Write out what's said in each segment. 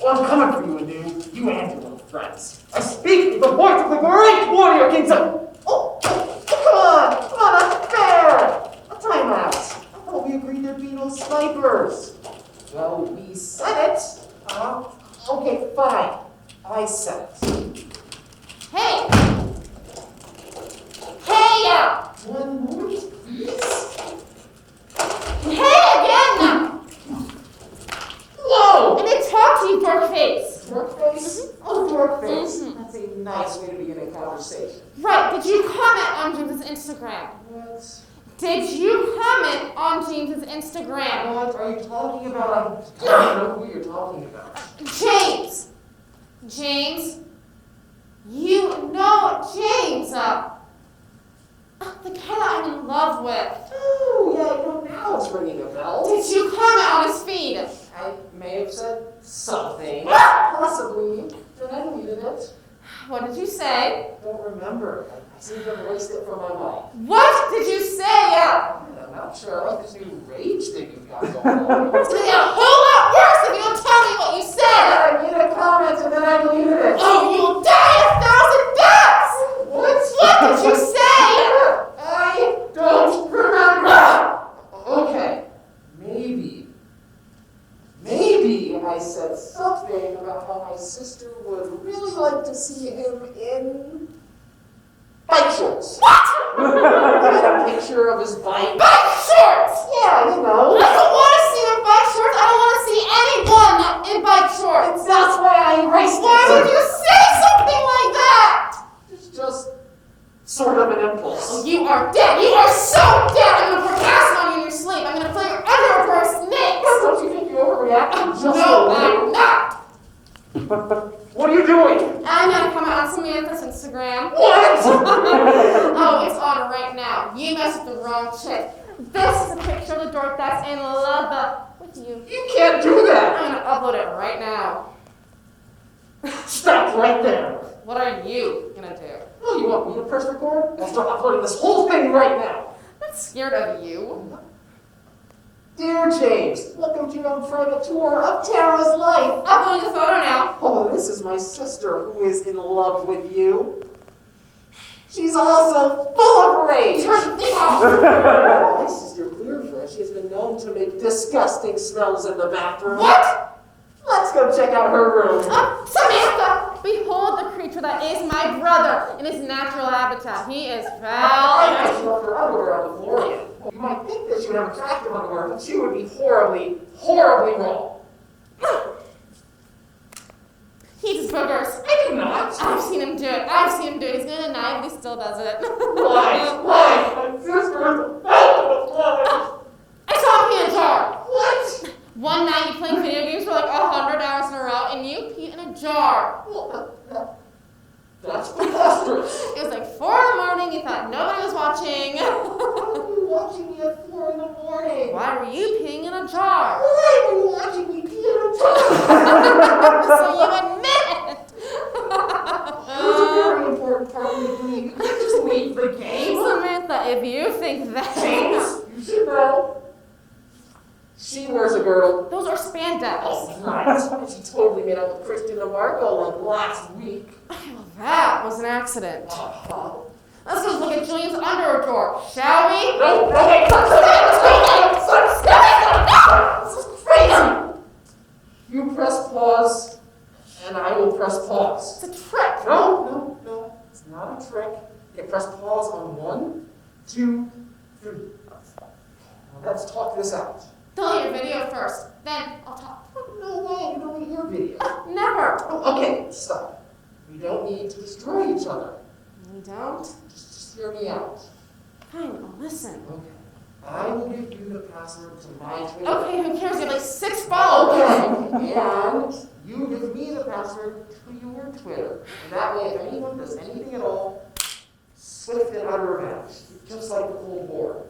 Well, I'm coming for you, Anu. You and your little friends. I speak with the voice of the great warrior king. Oh, come on, that's fair. A timeout. I thought we agreed there'd be no snipers. Well, we said it. Okay, fine. I said it. Hey! Hey! 1 moment, please. Hey again now! Whoa! And then talk to you, dork face. Dork face? Oh, dork face. That's a nice way to begin a conversation. Right, did you comment on James's Instagram? What? Did you comment on James's Instagram? What are you talking about? I don't know who you're talking about. James! James? You know James! The guy that I'm in love with. Oh, yeah, now it's ringing a bell. Did you comment on his feed? I may have said something. Possibly. Then I deleted it. What did you say? I don't remember. I seem to have erased it from my mind. What did you say? I'm not sure. I like this new rage thing you've got going on. It's gonna get a whole lot worse if you don't tell me what you said! I made a comment and then I deleted it. Oh, you'll die 1,000 deaths! What did you say? I don't remember. Okay. Maybe I said something about how my sister would really like to see him in bike shorts. What? I had a picture of his bike. Bike shorts! Yeah, you know. I don't want to see him in bike shorts. I don't want to see anyone in bike shorts. That's why I erased it. Why would you say something like that? It's just sort of an impulse. Oh, you are dead. You are so dead. I'm going to pour acid on you in your sleep. I'm going to play your underwear for snakes. Don't you think you overreacted just No, a I'm little? not. What are you doing? I'm going to comment on Samantha's Instagram. What? Oh, it's on right now. You messed with the wrong chick. This is a picture of the dork that's in love with you. You can't do that. I'm going to upload it right now. Stop right there. What are you going to do? Oh, you want me to press record? I'll start uploading this whole thing right now. I'm not scared of you. Dear James, welcome to your private tour of Tara's life. Uploading the photo now. Oh, this is my sister who is in love with you. She's also full of rage. Turn the thing off. My sister Clearfish, she has been known to make disgusting smells in the bathroom. What? Let's go check out her room. Samantha! Behold the creature that is my brother in his natural habitat. He is I foul. actually left her underwear on the floor again. You might think that she would have attractive underwear, but she would be horribly, horribly wrong. He eats boogers. I do not. I've seen him do it. I've seen him do it. He's gonna deny it, but he still does it. Why? My sister is I saw him pee in a jar. What? One night you playing video games for like 100 hours in a row, and you peed in a jar. That's preposterous. It was like 4 in the morning. You thought nobody was watching. Why were you watching me at 4 in the morning? Why were you peeing in a jar? Why were you watching me pee in a jar? So you admit it. It was a very important part of the game. You can't just leave the game. Samantha, if you think that... James, you should know. She wears a girdle. Those are spandex. Oh, right. She totally made up with Christian DeMarco like last week. Well, that was an accident. Uh-huh. Let's go look at Julian's underwear drawer, shall we? No, wait, stop. This is crazy. You press pause, and I will press pause. It's a trick. No, it's not a trick. You press pause on 1, 2, 3. Now let's talk this out. Delete your video first, then I'll talk. No way, you don't need your video. Never. Oh, okay, stop. We don't need to destroy each other. We don't? Just hear me out. Fine, I'll listen. Okay. I will give you the password to my Twitter. Okay, who cares? You have like 6 followers. Okay, and you give me the password to your Twitter. And that way, if anyone does anything at all, swift and utter revenge. Just like the Cold War.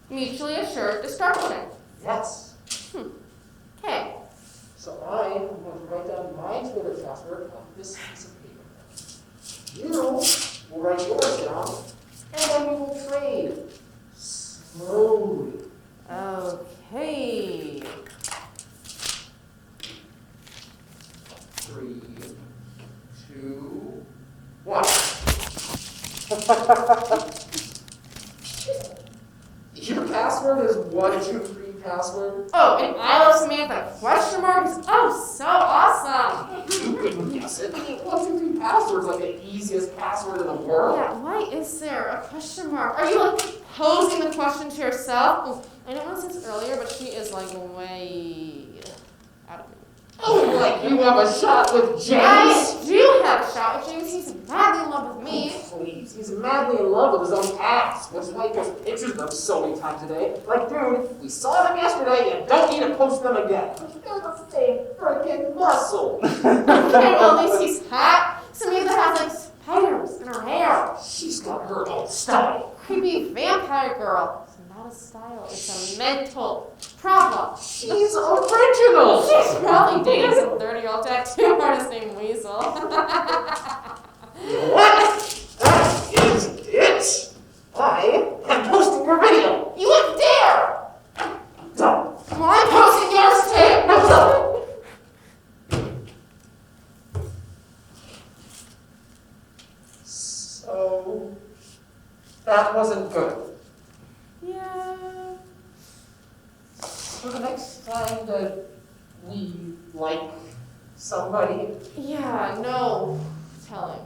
Mutually assured destruction. Yes. Okay. So I am going to write down my Twitter password on this piece of paper. You will write yours down, and then we will trade. Slowly. Okay. Your password is 123 password? Oh, and I love Samantha. Question mark is so awesome. You couldn't guess it. 123 password is like the easiest password in the world. Yeah, why is there a question mark? Are you like posing the question to yourself? Oh, I know I said this earlier, but she is like way out of it. Oh, like you have a shot with James? I do have a shot with James. He's madly in love with me. Oh, please, he's madly in love with his own ass. Which is why he posts pictures of them so many times a day. Like, dude, we saw them yesterday and don't need to post them again. They're the same freaking muscle. Okay, well, at least he's hot. Samantha has like spiders in her hair. She's got her own style. Creepy vampire girl. It's not a style, it's a mental problem. She's original. She's probably dating some 30-year-old tattoo artist named Weasel. What? That is it. I am posting your video. You would dare! Don't. Well, I'm posting yours too! No, don't. So, that wasn't good. Yeah. So the next time that we like somebody, Yeah, no. Tell him.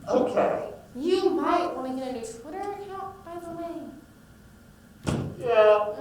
okay. You might want to get a new Twitter account, by the way. Yeah.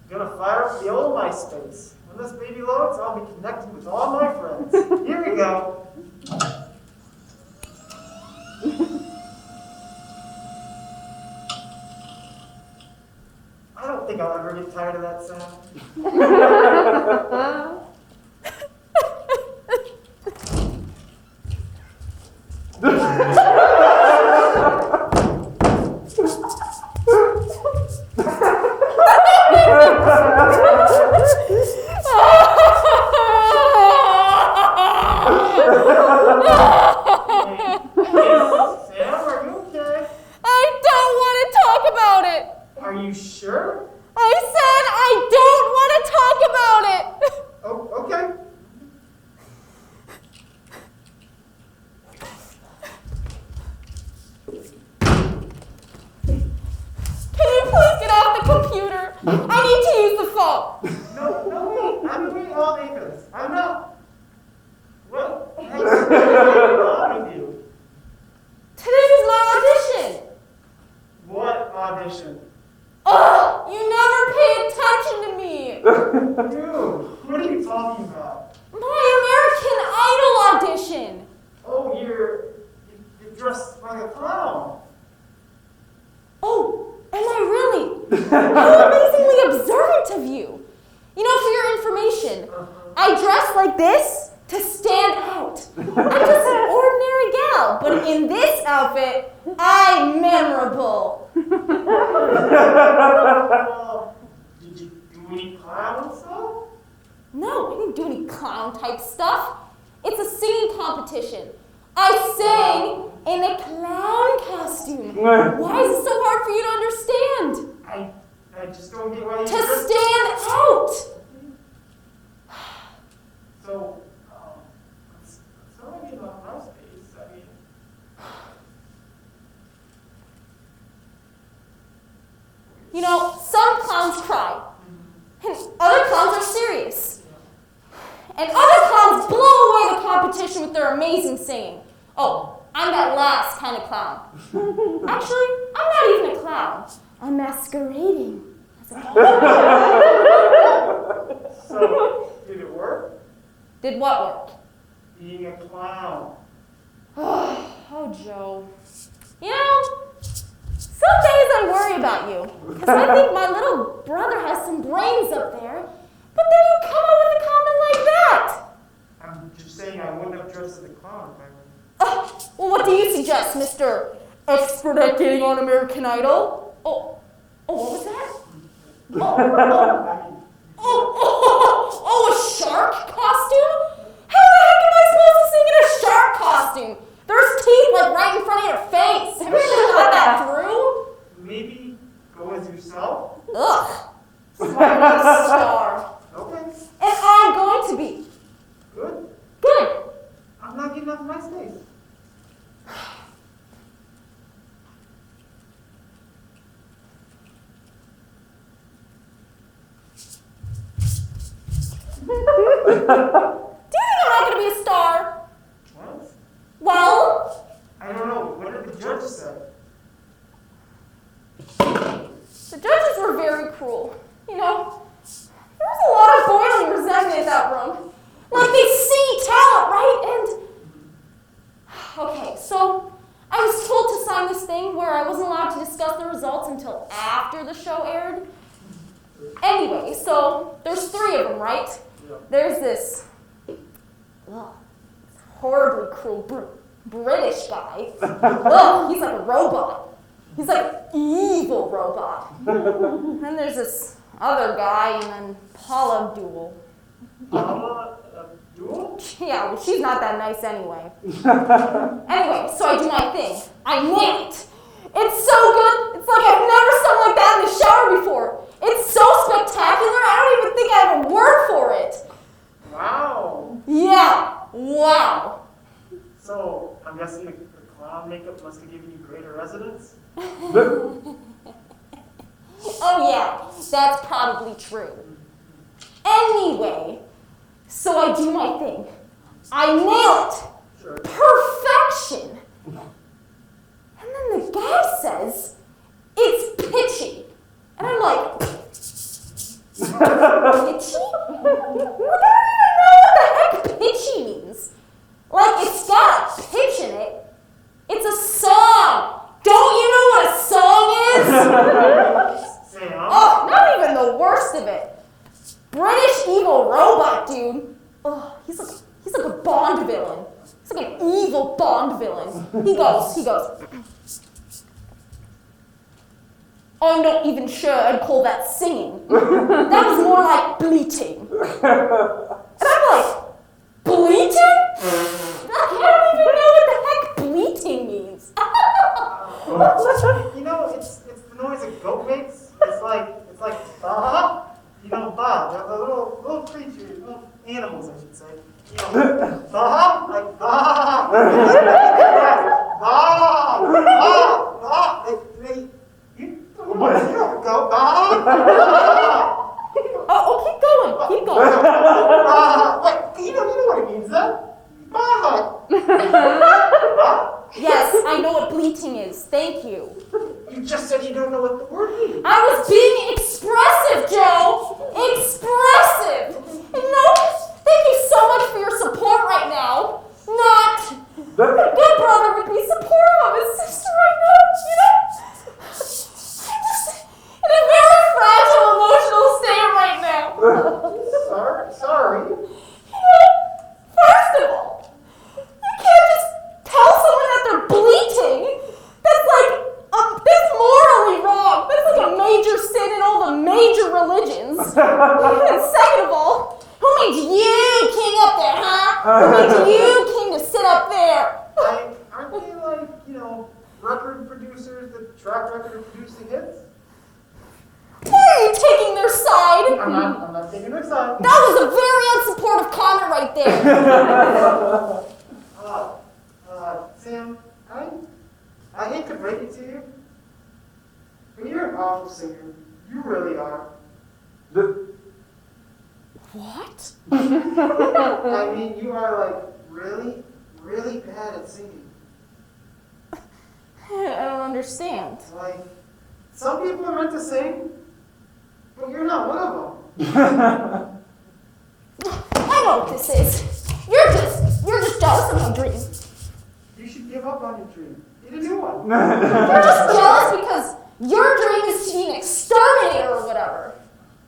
Gonna fire up the old MySpace. When this baby loads, I'll be connected with all my friends. Here we go. I don't think I'll ever get tired of that sound. Sam, are you okay? I don't want to talk about it! Are you sure? I said I don't want to talk about it! Oh, okay. Can you please get off the computer? I need to use the phone! No, wait. I've been waiting all day for this. I'm not. What the heck is wrong with you? Today is my audition! What audition? Ugh! You never pay attention to me! Dude, what are you talking about? My American Idol audition! Oh, you're dressed like a clown. Oh, am I really? How amazingly observant of you! You know, for your information, I dress like this to stand out. I'm just an ordinary gal, but in this outfit, I'm memorable. Did you do any clown stuff? No, I didn't do any clown type stuff. It's a singing competition. I sang in a clown costume. Why is it so hard for you to understand? I just don't get why you To stand out! So, let's not get about MySpace. I mean, You know, some clowns cry, and other clowns are serious. And other clowns blow away the competition with their amazing singing. Oh, I'm that last kind of clown. Actually, I'm not even a clown. I'm masquerading as a clown. so, did it work? Did what work? Being a clown. Oh, Joe. You know, some days I worry about you, because I think my little brother has some brains up there, but then you come up with a comment like that. I'm just saying I wouldn't have dressed as a clown if I were. Well, what do you suggest, Mr. Expert at Getting on American Idol? Oh, Oh, what was that? I Oh, a shark costume? How the heck am I supposed to sing in a shark costume? There's teeth like right in front of your face. Have you really thought that through? maybe go as yourself? Ugh. Smart as a star. Okay, And I'm going to be. good. Good. I'm not getting off my space. Do you think I'm not going to be a star? What? Well, I don't know. What did the judge say? the judges were very cruel. You know, there was a lot of boiling resentment in that room. Like they see talent, right? And okay, so I was told to sign this thing where I wasn't allowed to discuss the results until after the show aired. Anyway, so there's 3 of them, right? Yeah. There's this horribly cruel British guy. He's like a robot. He's like an evil robot. Then there's this other guy, and then Paula Abdul. Paula Abdul? Yeah, well, she's not that nice anyway. Anyway, so I do my thing. I nail it. It's so good. It's like I've never sung like that in the shower before. It's so spectacular, I don't even think I have a word for it. Wow. Yeah, wow. So, I'm guessing the clown makeup must have given you greater resonance? Oh yeah, that's probably true. Anyway, so I do my thing. I nail it. Sure. Perfection. And then the guy says, it's pitchy. And I'm like, pitchy? I don't even know what the heck pitchy means. Like, it's got a pitch in it. It's a song. Don't you know what a song is? Sam? Oh, not even the worst of it. British evil robot dude. Oh, he's like a Bond villain. He's like an evil Bond villain. He goes. I'm not even sure I'd call that singing. That was more like bleating. And I'm like, bleating? I don't even know what the heck bleating means. You know, it's the noise a goat makes. It's like bah. You know, bah. The little creatures, little animals, I should say. You know, bah, like bah. Bah, bah, bah. You don't go bah. Oh, keep going. Bah. Wait, you know what it means, huh? Bah. Bah. Yes, I know what bleating is. Thank you. You just said you don't know what the word means. I was being expressive, Joe. Expressive. And no, thank you so much for your support right now. Not a good brother would be supportive of his sister right now, you know? I'm just in a very fragile emotional state right now. Sorry. You know, first of all, you can't just tell someone that they're bleating. That's morally wrong. That's like a major sin in all the major religions. And second of all, who made you king up there, huh? Who made you king to sit up there? Aren't they like, record producers, the track record of producing hits? Why are you taking their side? I'm not taking their side. That was a very unsupportive comment right there. Sam, I hate to break it to you, but you're an awful singer. You really are. What? I mean, you are like really, really bad at singing. I don't understand. Like, some people are meant to sing, but you're not one of them. I know what this is. You're just jealous of my dream. You should give up on your dream. Get a new one. You're just jealous because your dream is to be an exterminator or whatever.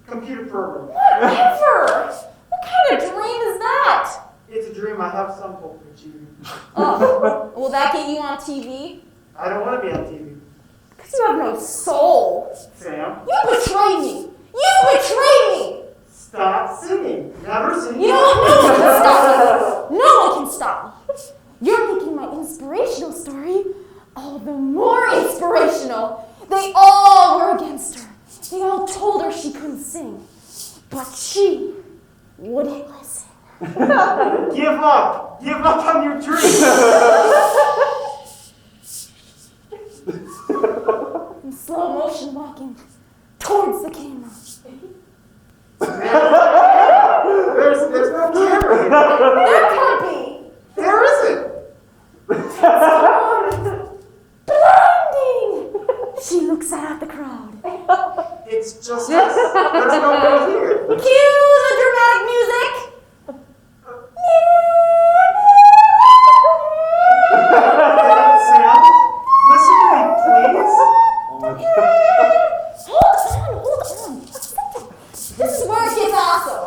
Computer program. Whatever. What kind of dream is that? It's a dream I have some hope to achieve. Oh, will that get you on TV? I don't want to be on TV. You have no soul. Sam? You betrayed me. You betrayed me. Stop singing. Never sing. You know what? No one can stop me. You're making my inspirational story all the more inspirational. They all were against her. They all told her she couldn't sing. But she wouldn't listen. Give up. Give up on your dream. In slow motion walking towards the camera. There's no camera here. There can't be. There isn't. Blinding! She looks out at the crowd. It's just us. There's nobody here. Cue the dramatic music. Sam, listen to me, please. Oh my God. Hold on. This is where it gets awesome.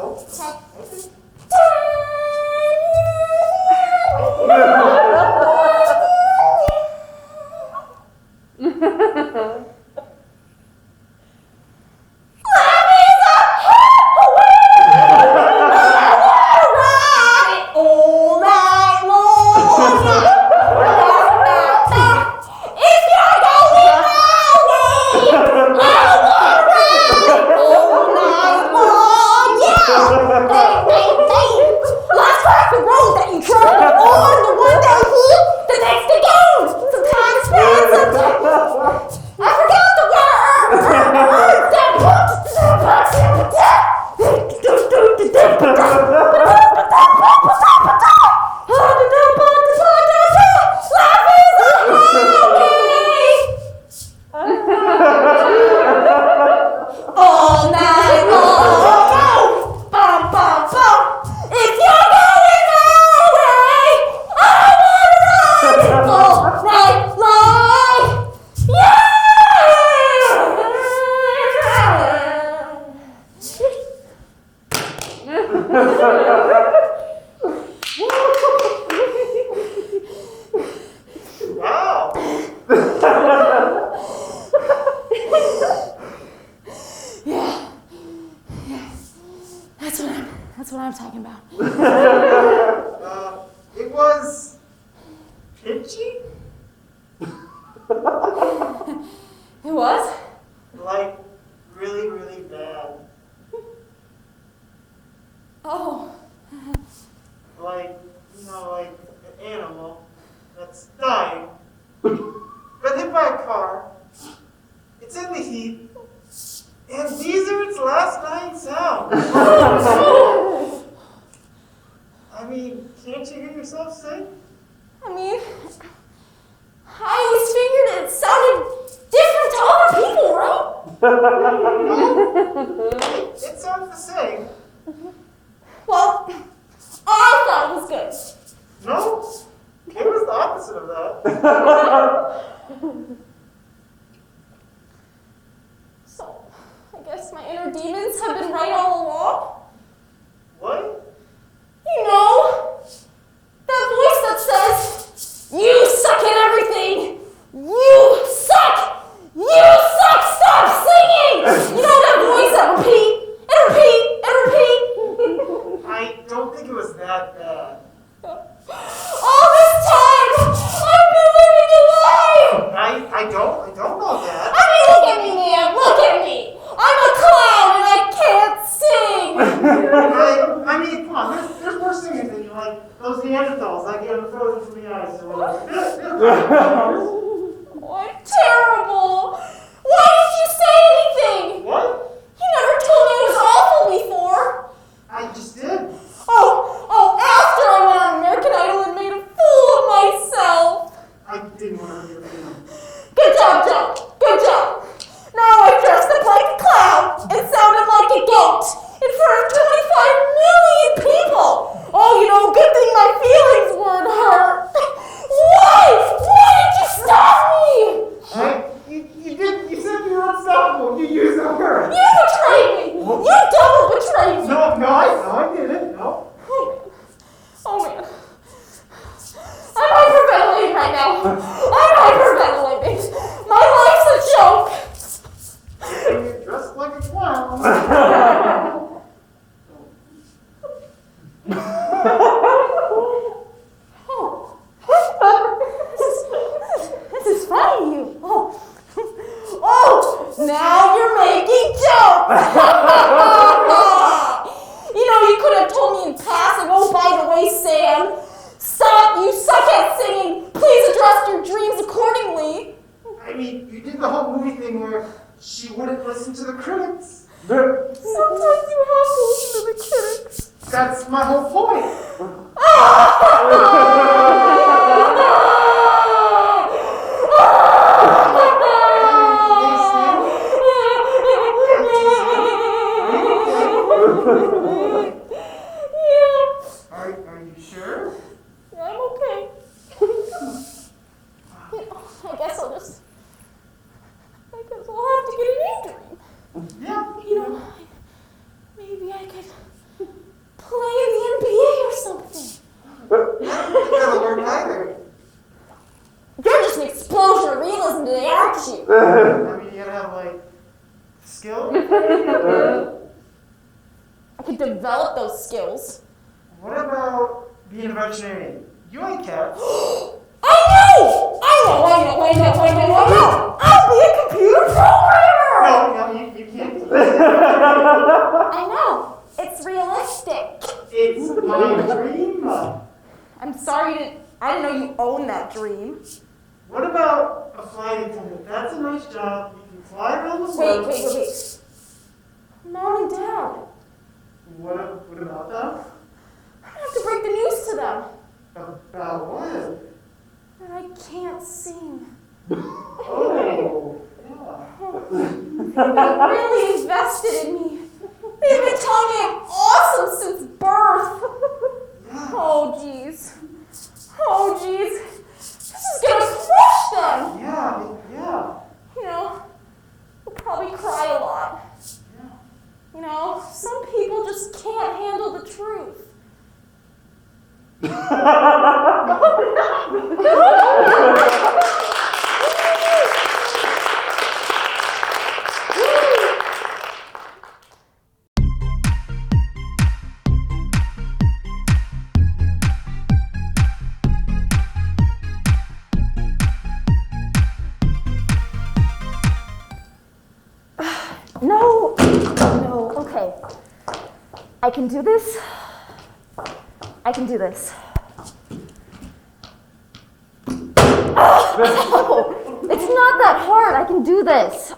Wow. That's what I'm talking about. It was pitchy? It was? Like, really, really bad. Oh. Like, like an animal that's dying, got hit by a car, it's in the heat, and these are its last 9 sounds. I mean, can't you hear yourself sing? I mean, I always figured it sounded different to other people, right? No, it sounds the same. Well, I thought it was good. No, it was the opposite of that. So, I guess my inner demons have been right all along. What? You know, that voice that says, "You suck at everything! You suck! You suck! Stop singing!" You know that voice that repeat and repeat and repeat? I don't think it was that bad. All this time, I've been living a lie! I don't know that. I mean, look at me, man! Look at me! I'm a clown and I can't sing! I mean, come on, there's more singers than you, like those Neanderthals, like getting frozen from the ice or whatever. Oh, I'm terrible! Why didn't you say anything? What? You never told me it was awful before. I just did. Oh, after I went on American Idol and made a fool of myself. I didn't want to hear it. Good job, Joe. Good job. Now I dressed up like a clown and sounded like a goat in front of 25 million people. Oh, good thing my feelings weren't hurt. Why? Why did you stop me? You said you were unstoppable. You used that word. You betrayed me. You double betrayed me. No, I didn't. No. Oh, man. I'm hyperventilating right now. I'm hyperventilating. My life's a joke. her dreams accordingly. I mean, you did the whole movie thing where she wouldn't listen to the critics. Sometimes you have to listen to the critics. That's my whole point. Are you sure? Yeah, I'm okay. I guess I'll have to get a new dream. Yeah. Maybe I could play in the NBA or something. That'll work either. You're just an explosion of realism today, aren't you? I mean, you gotta have, skill. I could develop those skills. What about being a veterinarian? You like cats. I know! I'll be a computer programmer! No, you can't do that. I know. It's realistic. It's my dream. I'm sorry I didn't know you owned that dream. What about a flight attendant? That's a nice job. You can fly around the world. Wait. Mom and Dad. What about that? I have to break the news to them. About what? That I can't sing. Oh, yeah. They've really invested in me. They've been telling me I'm awesome since birth. Yeah. Oh, jeez. This is gonna crush them. Yeah. They'll probably cry a lot. Yeah. Some people just can't handle the truth. No, okay. I can do this. Oh, it's not that hard. I can do this.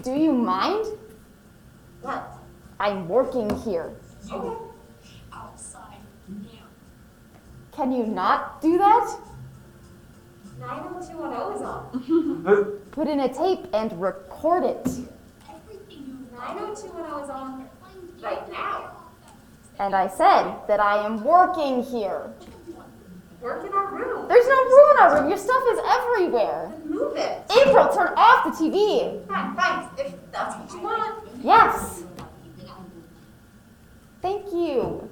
Do you mind? What? I'm working here. Okay. Outside now. Can you not do that? 90210 is on. Put in a tape and record it. 90210 is on right now. And I said that I am working here. Work in our room. There's no room in our room. Your stuff is everywhere. Then move it. April, turn off the TV. Fine. If that's what you want. Yes. Thank you.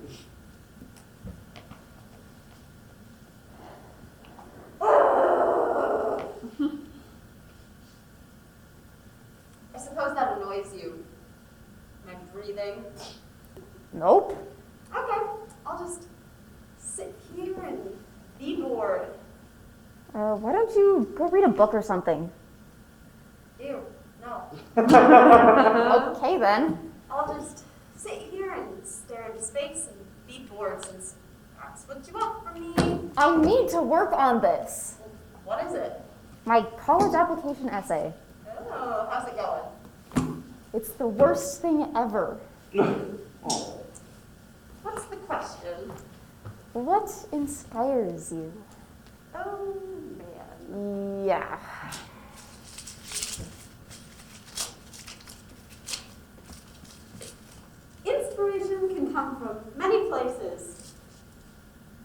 I suppose that annoys you. My breathing. Nope. Okay. I'll just sit here and be bored. Why don't you go read a book or something? Ew. No. Okay, then. I'll just sit here and stare into space and be bored since that's what you want from me. I need to work on this. What is it? My college application essay. Oh, how's it going? It's the worst thing ever. What's the question? What inspires you? Oh, man. Yeah. Inspiration can come from many places.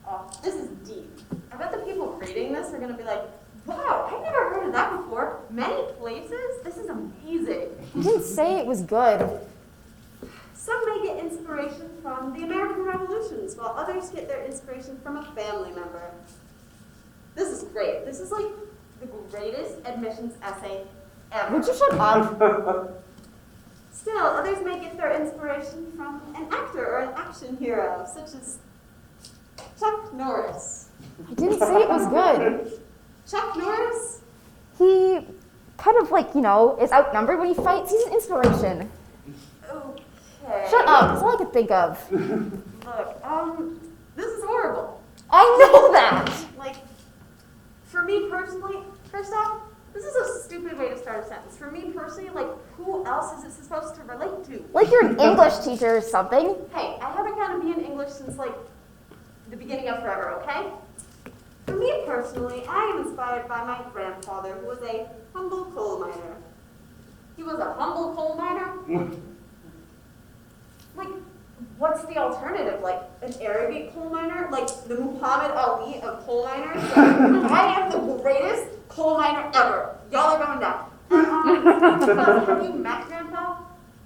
Oh, this is deep. I bet the people reading this are going to be like, wow, I've never heard of that before. Many places? This is amazing. You didn't say it was good. Some may get inspiration from the American Revolutions, while others get their inspiration from a family member. This is great. This is like the greatest admissions essay ever. Would you shut up? Still, others may get their inspiration from an actor or an action hero, such as Chuck Norris. I didn't say it was good. Chuck Norris? He kind of like, is outnumbered when he fights. He's an inspiration. Okay. Shut up, that's all I could think of. Look, this is horrible. I know that! Like, for me personally, first off, this is a stupid way to start a sentence. For me personally, like, who else is it supposed to relate to? Like you're an English teacher or something. Hey, I haven't gotten to be in English since, like, the beginning of forever, okay? For me personally, I am inspired by my grandfather, who was a humble coal miner. He was a humble coal miner? Like, what's the alternative? Like, an Arabic coal miner? Like, the Muhammad Ali of coal miners? Like, I am the greatest coal miner ever. Y'all are going down. Have you met Grandpa?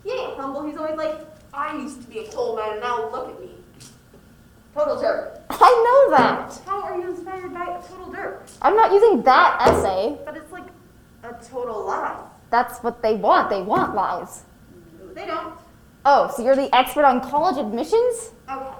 He ain't humble. He's always like, I used to be a coal miner, now look at me. Total jerk. I know that. How are you inspired by a total jerk? I'm not using that essay. But it's like a total lie. That's what they want. They want lies. No, they don't. Oh, so you're the expert on college admissions? Okay.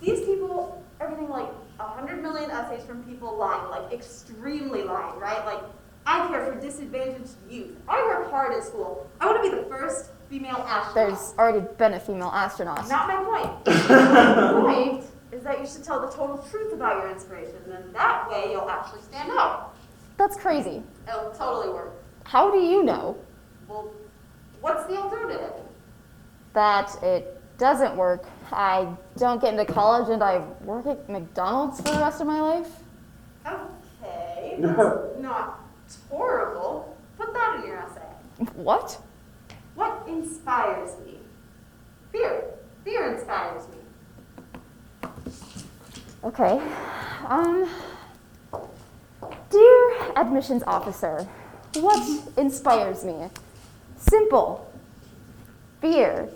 These people are getting like 100 million essays from people lying, like extremely lying, right? Like, I care for disadvantaged youth. I work hard in school. I want to be the first female astronaut. There's already been a female astronaut. Not my point. My point is that you should tell the total truth about your inspiration, and that way you'll actually stand out. That's crazy. It'll totally work. How do you know Well, what's the alternative? that it doesn't work? I don't get into college and I work at McDonald's for the rest of my life? Okay, that's not horrible. Put that in your essay. What? What inspires me? Fear. Fear inspires me. Okay. Dear admissions officer, what inspires me? Simple. Fear.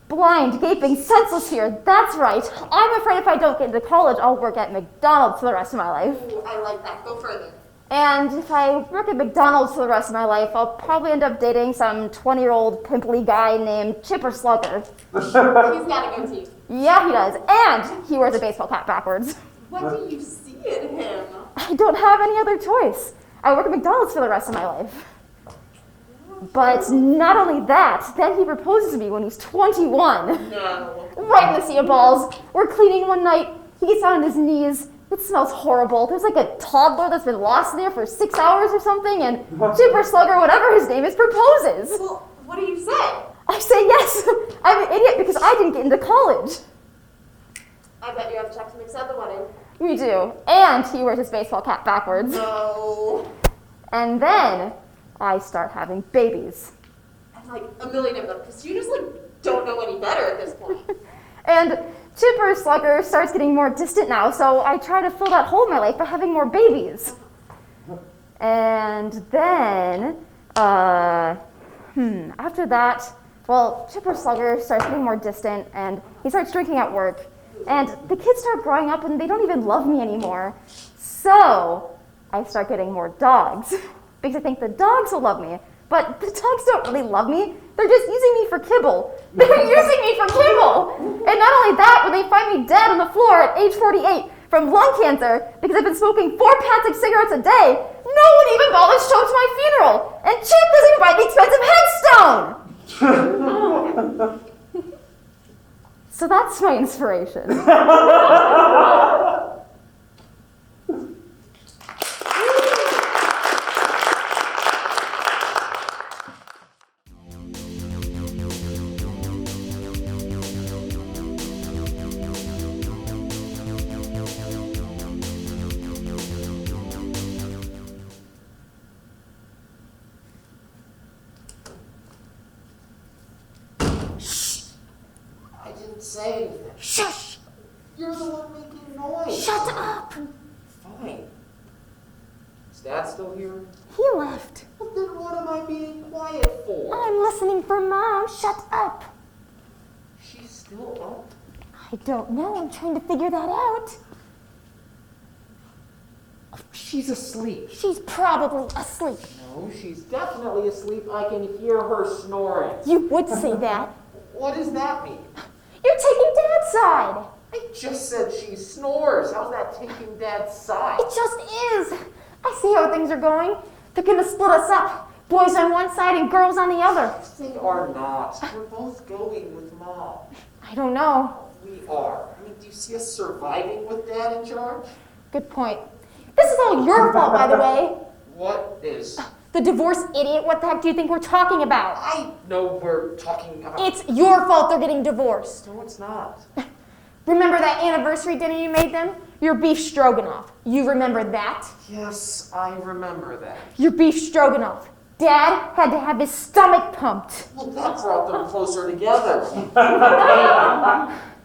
Blind, gaping, senseless fear. That's right. I'm afraid if I don't get into college, I'll work at McDonald's for the rest of my life. Ooh, I like that. Go further. And if I work at McDonald's for the rest of my life, I'll probably end up dating some 20-year-old pimply guy named Chipper Slugger. He's got a goatee. Yeah, he does. And he wears a baseball cap backwards. What do you see in him? I don't have any other choice. I work at McDonald's for the rest of my life. But not only that, then he proposes to me when he's 21. No. Right in the sea of balls. We're cleaning one night. He gets down on his knees. It smells horrible. There's like a toddler that's been lost in there for 6 hours or something, and Chipper Slugger, whatever his name is, proposes. Well, what do you say? I say yes. I'm an idiot because I didn't get into college. I bet you have checks mixed at the wedding. We do. And he wears his baseball cap backwards. No. And then I start having babies. And like a million of them, because you just like don't know any better at this point. And Chipper Slugger starts getting more distant now, so I try to fill that hole in my life by having more babies. And then, after that, well, Chipper Slugger starts getting more distant, and he starts drinking at work. And the kids start growing up, and they don't even love me anymore. So I start getting more dogs, because I think the dogs will love me. But the dogs don't really love me. They're just using me for kibble. They're using me for kibble. And not only that, when they find me dead on the floor at age 48 from lung cancer because I've been smoking 4 packs of cigarettes a day, no one even bothers to show up to my funeral. And Chip doesn't even buy the expensive headstone. So that's my inspiration. I didn't say anything. Shush! You're the one making noise. Shut up! Fine. Is Dad still here? He left. Well, then what am I being quiet for? I'm listening for Mom. Shut up. She's still up? I don't know. I'm trying to figure that out. She's asleep. She's probably asleep. No, she's definitely asleep. I can hear her snoring. You would say that. What does that mean? You're taking Dad's side. I just said she snores. How's that taking Dad's side? It just is. I see how things are going. They're gonna split us up. Boys on one side and girls on the other. They are not. We're both going with Mom. I don't know. We are. I mean, do you see us surviving with Dad in charge? Good point. This is all your fault, by the way. What is? The divorce, idiot. What the heck do you think we're talking about? I know we're talking about... It's your fault they're getting divorced. No, it's not. Remember that anniversary dinner you made them? Your beef stroganoff. You remember that? Yes, I remember that. Your beef stroganoff. Dad had to have his stomach pumped. Well, that brought them closer together.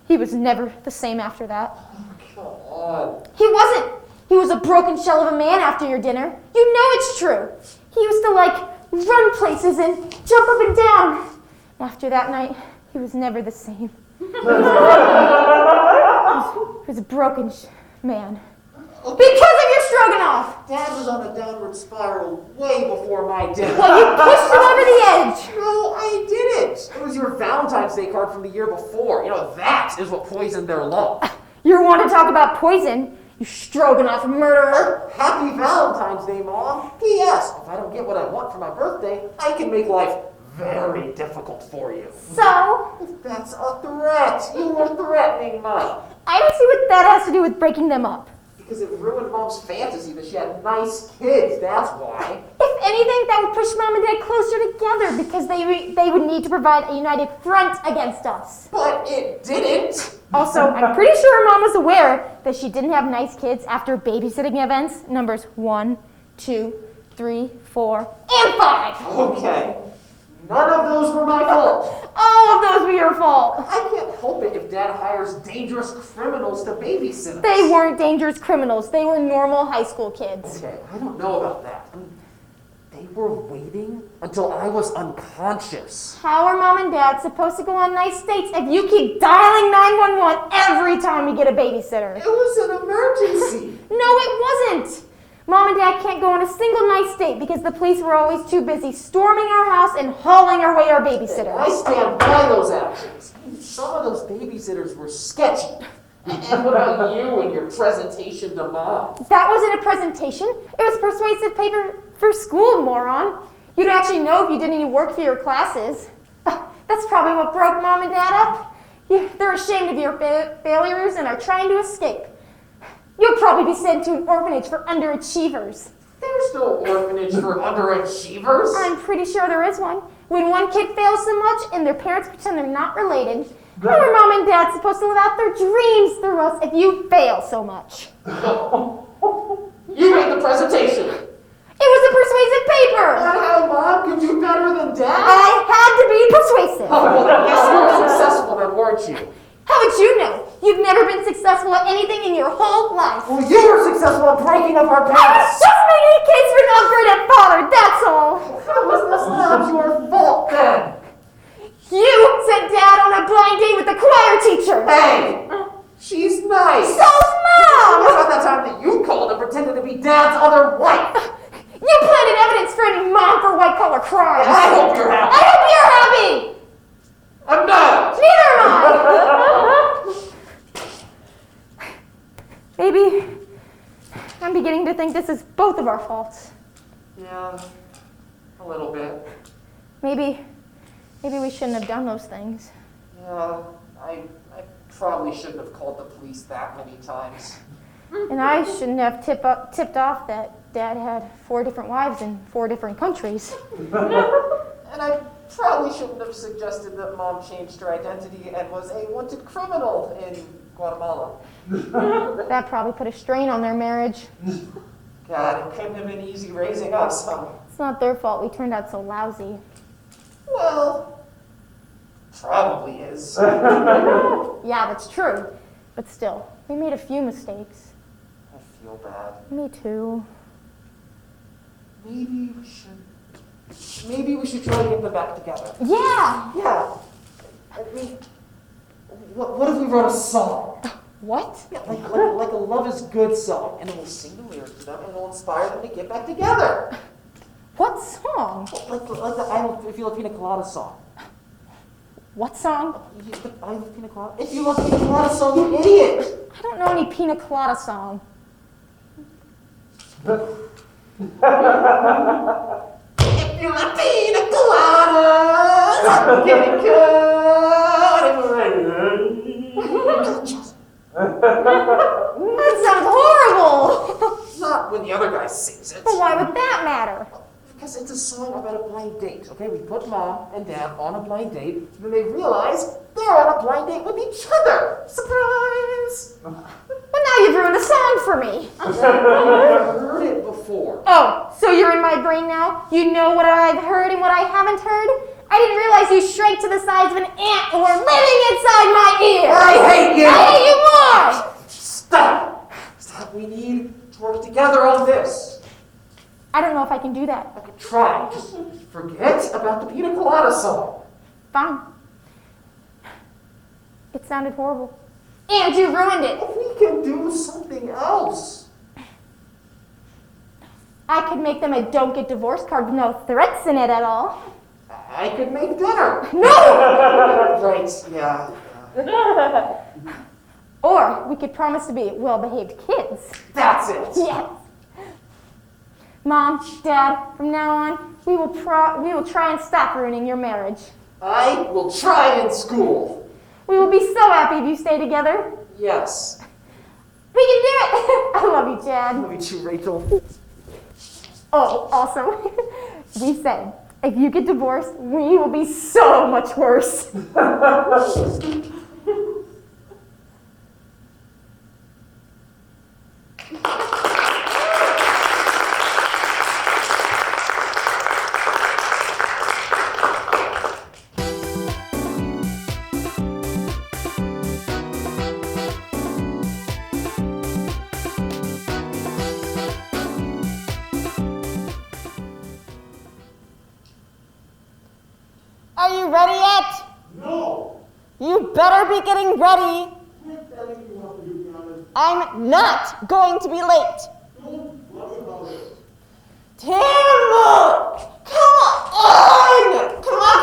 He was never the same after that. Oh, God. He wasn't. He was a broken shell of a man after your dinner. You know it's true. He used to, run places and jump up and down. After that night, he was never the same. He was a broken man. Because of your stroganoff! Dad was on a downward spiral way before my dinner. Well, you pushed him over the edge. No, I didn't. It was your Valentine's Day card from the year before. You know, that is what poisoned their love. You want to talk about poison, you stroganoff murderer. Happy Valentine's Day, Mom. P.S. If I don't get what I want for my birthday, I can make life very difficult for you. So? If that's a threat, you were threatening Mom. I don't see what that has to do with breaking them up. Because it ruined Mom's fantasy that she had nice kids, that's why. If anything, that would push Mom and Dad closer together because they would need to provide a united front against us. But it didn't. Also, I'm pretty sure Mom was aware that she didn't have nice kids after babysitting events numbers 1, 2, 3, 4, and 5. Okay. None of those were my fault. All of those were your fault. I can't help it if Dad hires dangerous criminals to babysit us. They weren't dangerous criminals. They were normal high school kids. Okay, I don't know about that. I mean, they were waiting until I was unconscious. How are Mom and Dad supposed to go on nice dates if you keep dialing 911 every time we get a babysitter? It was an emergency. No, it wasn't. Mom and Dad can't go on a single nice date because the police were always too busy storming our house and hauling away our babysitter. I stand by those actions. Some of those babysitters were sketchy. And what about you and your presentation to Mom? That wasn't a presentation. It was persuasive paper for school, moron. You'd actually know if you did any work for your classes. That's probably what broke Mom and Dad up. They're ashamed of your failures and are trying to escape. You'll probably be sent to an orphanage for underachievers. There's no orphanage for underachievers. I'm pretty sure there is one. When one kid fails so much and their parents pretend they're not related, how are Mom and Dad supposed to live out their dreams through us if you fail so much? You made the presentation. It was a persuasive paper. And how Mom could do better than Dad? I had to be persuasive. Oh, well, I guess you were successful then, weren't you? How would you know? You've never been successful at anything in your whole life. Well, you were successful at breaking up our I was parents. just making kids for an upgraded father, that's all. How was this not your fault then? You sent Dad on a blind date with the choir teacher. Hey, she's nice. So's Mom. What about that time that you called and pretended to be Dad's other wife? You planted evidence for any mom for white-collar crimes. I hope you're happy. I hope you're happy. I'm not. Neither am I. Maybe I'm beginning to think this is both of our faults. Yeah, a little bit. Maybe we shouldn't have done those things. Yeah, I probably shouldn't have called the police that many times. And I shouldn't have tipped off that Dad had 4 different wives in 4 different countries. And I probably shouldn't have suggested that Mom changed her identity and was a wanted criminal in Guatemala. That probably put a strain on their marriage. God, it couldn't have been easy raising us, huh? It's not their fault we turned out so lousy. Well, probably is. Yeah, that's true. But still, we made a few mistakes. I feel bad. Me too. Maybe we should try to get them back together. Yeah! Yeah. I mean, what if we wrote a song? What? Yeah, like a Love is Good song, and then we'll sing the lyrics to them, and it'll inspire them to get back together. What song? Like the I Love Filipina Colada song. What song? The I Love Pina Colada? If you love Pina Colada song, you idiot! I don't know any Pina Colada song. If you the pina coladas. I'm getting caught in the rain. That sounds horrible. Not when the other guy sings it. But why would that matter? Because it's a song about a blind date, okay? We put Mom and Dad on a blind date, and then they realize they're on a blind date with each other. Surprise! But now you've ruined a song for me. I've heard it before. Oh, so you're in my brain now? You know what I've heard and what I haven't heard? I didn't realize you shrank to the size of an ant and were living inside my ear. I hate you! I hate you more! Stop! Stop, we need to work together on this. I don't know if I can do that. I could try. Just forget about the pina colada song. Fine. It sounded horrible. And you ruined it. We can do something else. I could make them a don't get divorced card with no threats in it at all. I could make dinner. No! Right, yeah. Or we could promise to be well-behaved kids. That's it. Yes. Mom, Dad, from now on, we will try and stop ruining your marriage. I will try in school. We will be so happy if you stay together. Yes. We can do it! I love you, Chad. Love you too, Rachel. Oh, also, we said, if you get divorced, we will be so much worse. Are you ready yet? No. You better be getting ready. I'm telling you what to do, Alan. I'm not going to be late. Don't worry about it. Tim! Come on! Come on!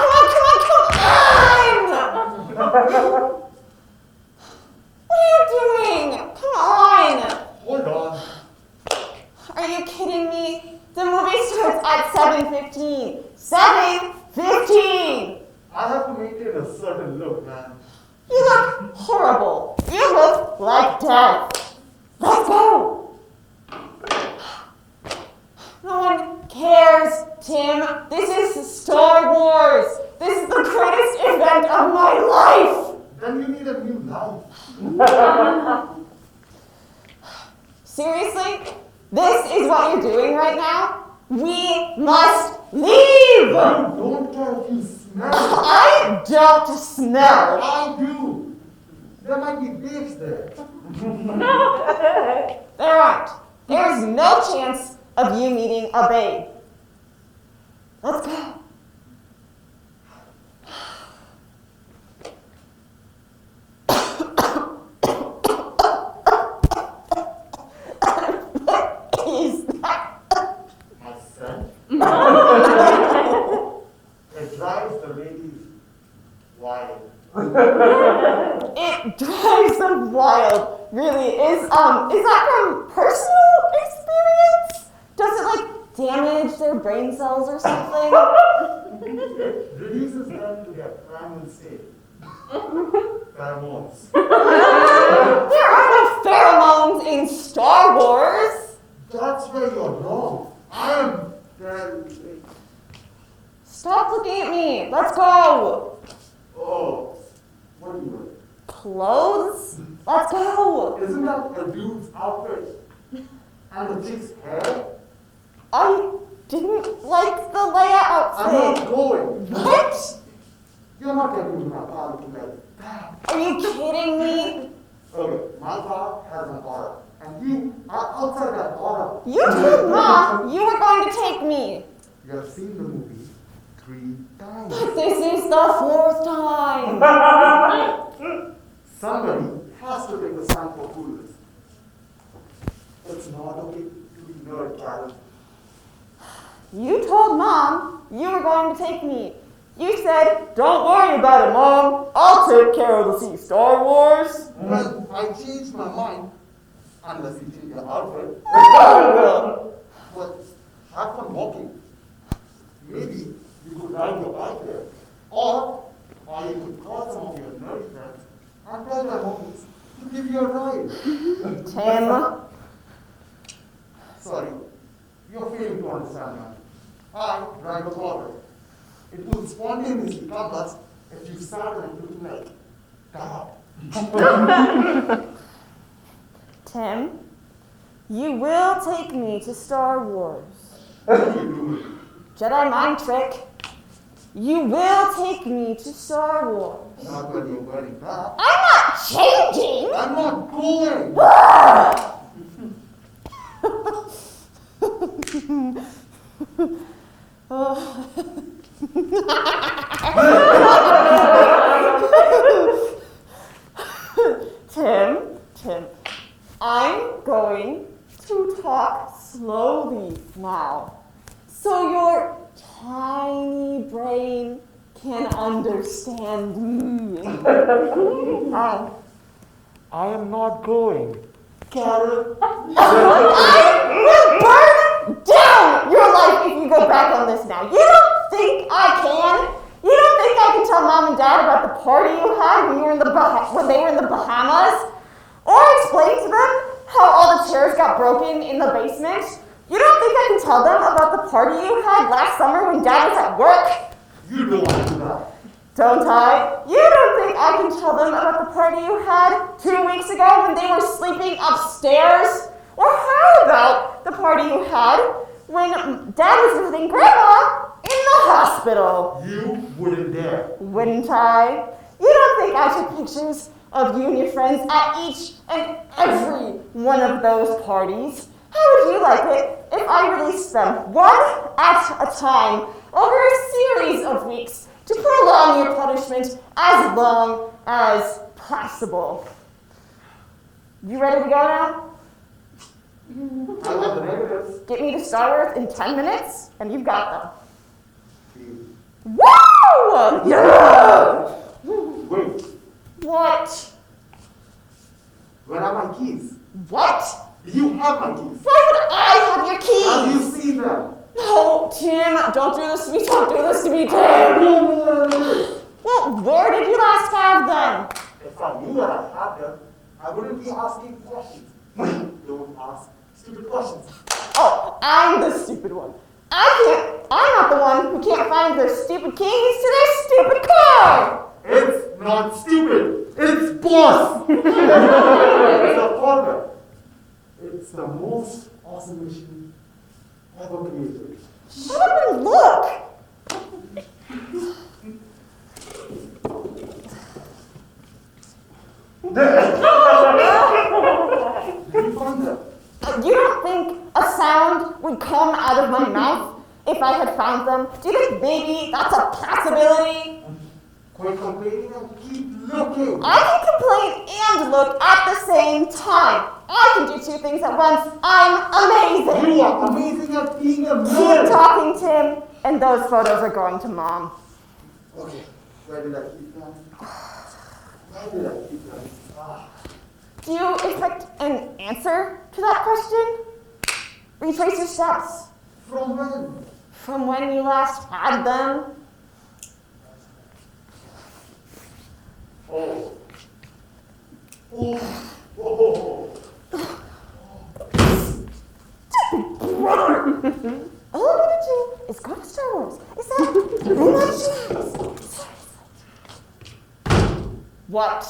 What are you doing? Come on! Hold on. Are you kidding me? The movie starts at 7:15. 7:15! I have to maintain a certain look, man. You look horrible. You look like death. Let's go! No one cares, Tim. This is Star Wars. This is the greatest event of my life. Then you need a new life. Seriously? This is what you're doing right now? We must leave! You don't care if you smell. I don't smell. I do. There might be babes there. There aren't. There's no chance of you meeting a babe. Let's go. What is that? My son. It drives the ladies wild. It drives them wild. Really is that from personal experience? Does it like damage their brain cells or something? It reduces them to their primal state. Pheromones. There are no pheromones in Star Wars. That's where you're wrong. I am very. Stop looking at me. Let's go. Oh, what do you mean? Clothes? Let's go. Isn't that a dude's outfit? And the chick's hair? I didn't like the Leia I'm not outfit. going. What? You're not getting into my car looking like that. Are you kidding me? Okay, my car has an aura. And you are outside that aura. You told Mom you were going to take me. You have seen the movie 3 times. But this is the 4th time. Somebody has to take the stand for coolness. It's not okay to be nerd, Karen. You told Mom you were going to take me. You said, don't worry about it, Mom. I'll take care of the Star Wars. Well, I changed my mind. Unless you change your outfit. But have fun walking. Maybe you could ride your bike there. Or you could call some of your nerdy friends and tell their homies to give you a ride. Tim. Sorry, you're failing to understand, man. I drive a car. It would spontaneously come us if you sat and took like that. Tim, you will take me to Star Wars. What are you doing? Jedi mind trick. You will take me to Star Wars. Not when you're wearing that. I'm not changing. I'm not going. Tim, I'm going to talk slowly now, so your tiny brain can understand me. I am not going. I will burn down your life if you go back on this now. You don't think I can? You don't think I can tell Mom and Dad about the party you had when they were in the Bahamas? Or explain to them how all the chairs got broken in the basement? You don't think I can tell them about the party you had last summer when Dad was at work? You don't want to do that. Don't I? You don't think I can tell them about the party you had 2 weeks ago when they were sleeping upstairs? Or how about the party you had when Dad was visiting Grandma in the hospital? You wouldn't dare. Wouldn't I? You don't think I took pictures of you and your friends at each and every one of those parties? How would you like it if I released them one at a time over a series of weeks to prolong your punishment as long as possible? You ready to go now? I want the negatives. Get me to Star Wars in 10 minutes, and you've got them. Please. Woo! Yeah! Wait, What? where are my keys? What? You have my keys. Why would I have your Have keys? you seen them? No, Tim, don't do this to me. Don't do this to me, Tim. Well, where did you last have them? If I knew that I had them, I wouldn't be asking questions. Don't ask stupid questions. Oh, I'm the stupid one. I'm not the one who can't find their stupid keys to their stupid car. It's not stupid. It's boss. It's a partner. It's the most awesome machine ever created. Shut up and look. Did you find them? You don't think a sound would come out of my mouth if I had found them? Do you think maybe that's a possibility? Quit complaining and keep looking. I can complain and look at the same time. I can do two things at once. I'm amazing. You are amazing at being a Keep man. talking, Tim, and those photos are going to Mom. Okay, where did I keep them? Where did I keep them? Do you expect an answer to that question? Retrace your steps. From when? From when you last had them? Oh. Oh. Oh. Brother! All I'm gonna do is go to Star Wars. Is that pretty much What?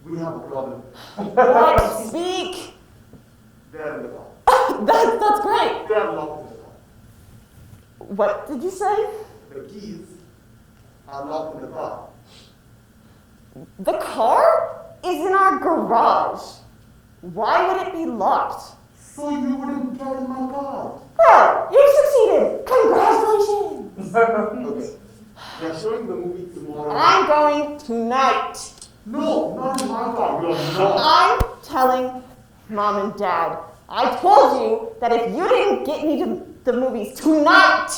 We have a problem. What? Speak! They're in the car. That's great. They're locked in the car. What did you say? The keys are locked in the car. The car is in our garage. Why would it be locked? So you wouldn't get in my car. Well, you succeeded. Congratulations. Okay. They're showing the movie tomorrow. I'm going tonight. No, not in my car. You're not. I'm telling Mom and Dad. I told you that if you didn't get me to the movies tonight.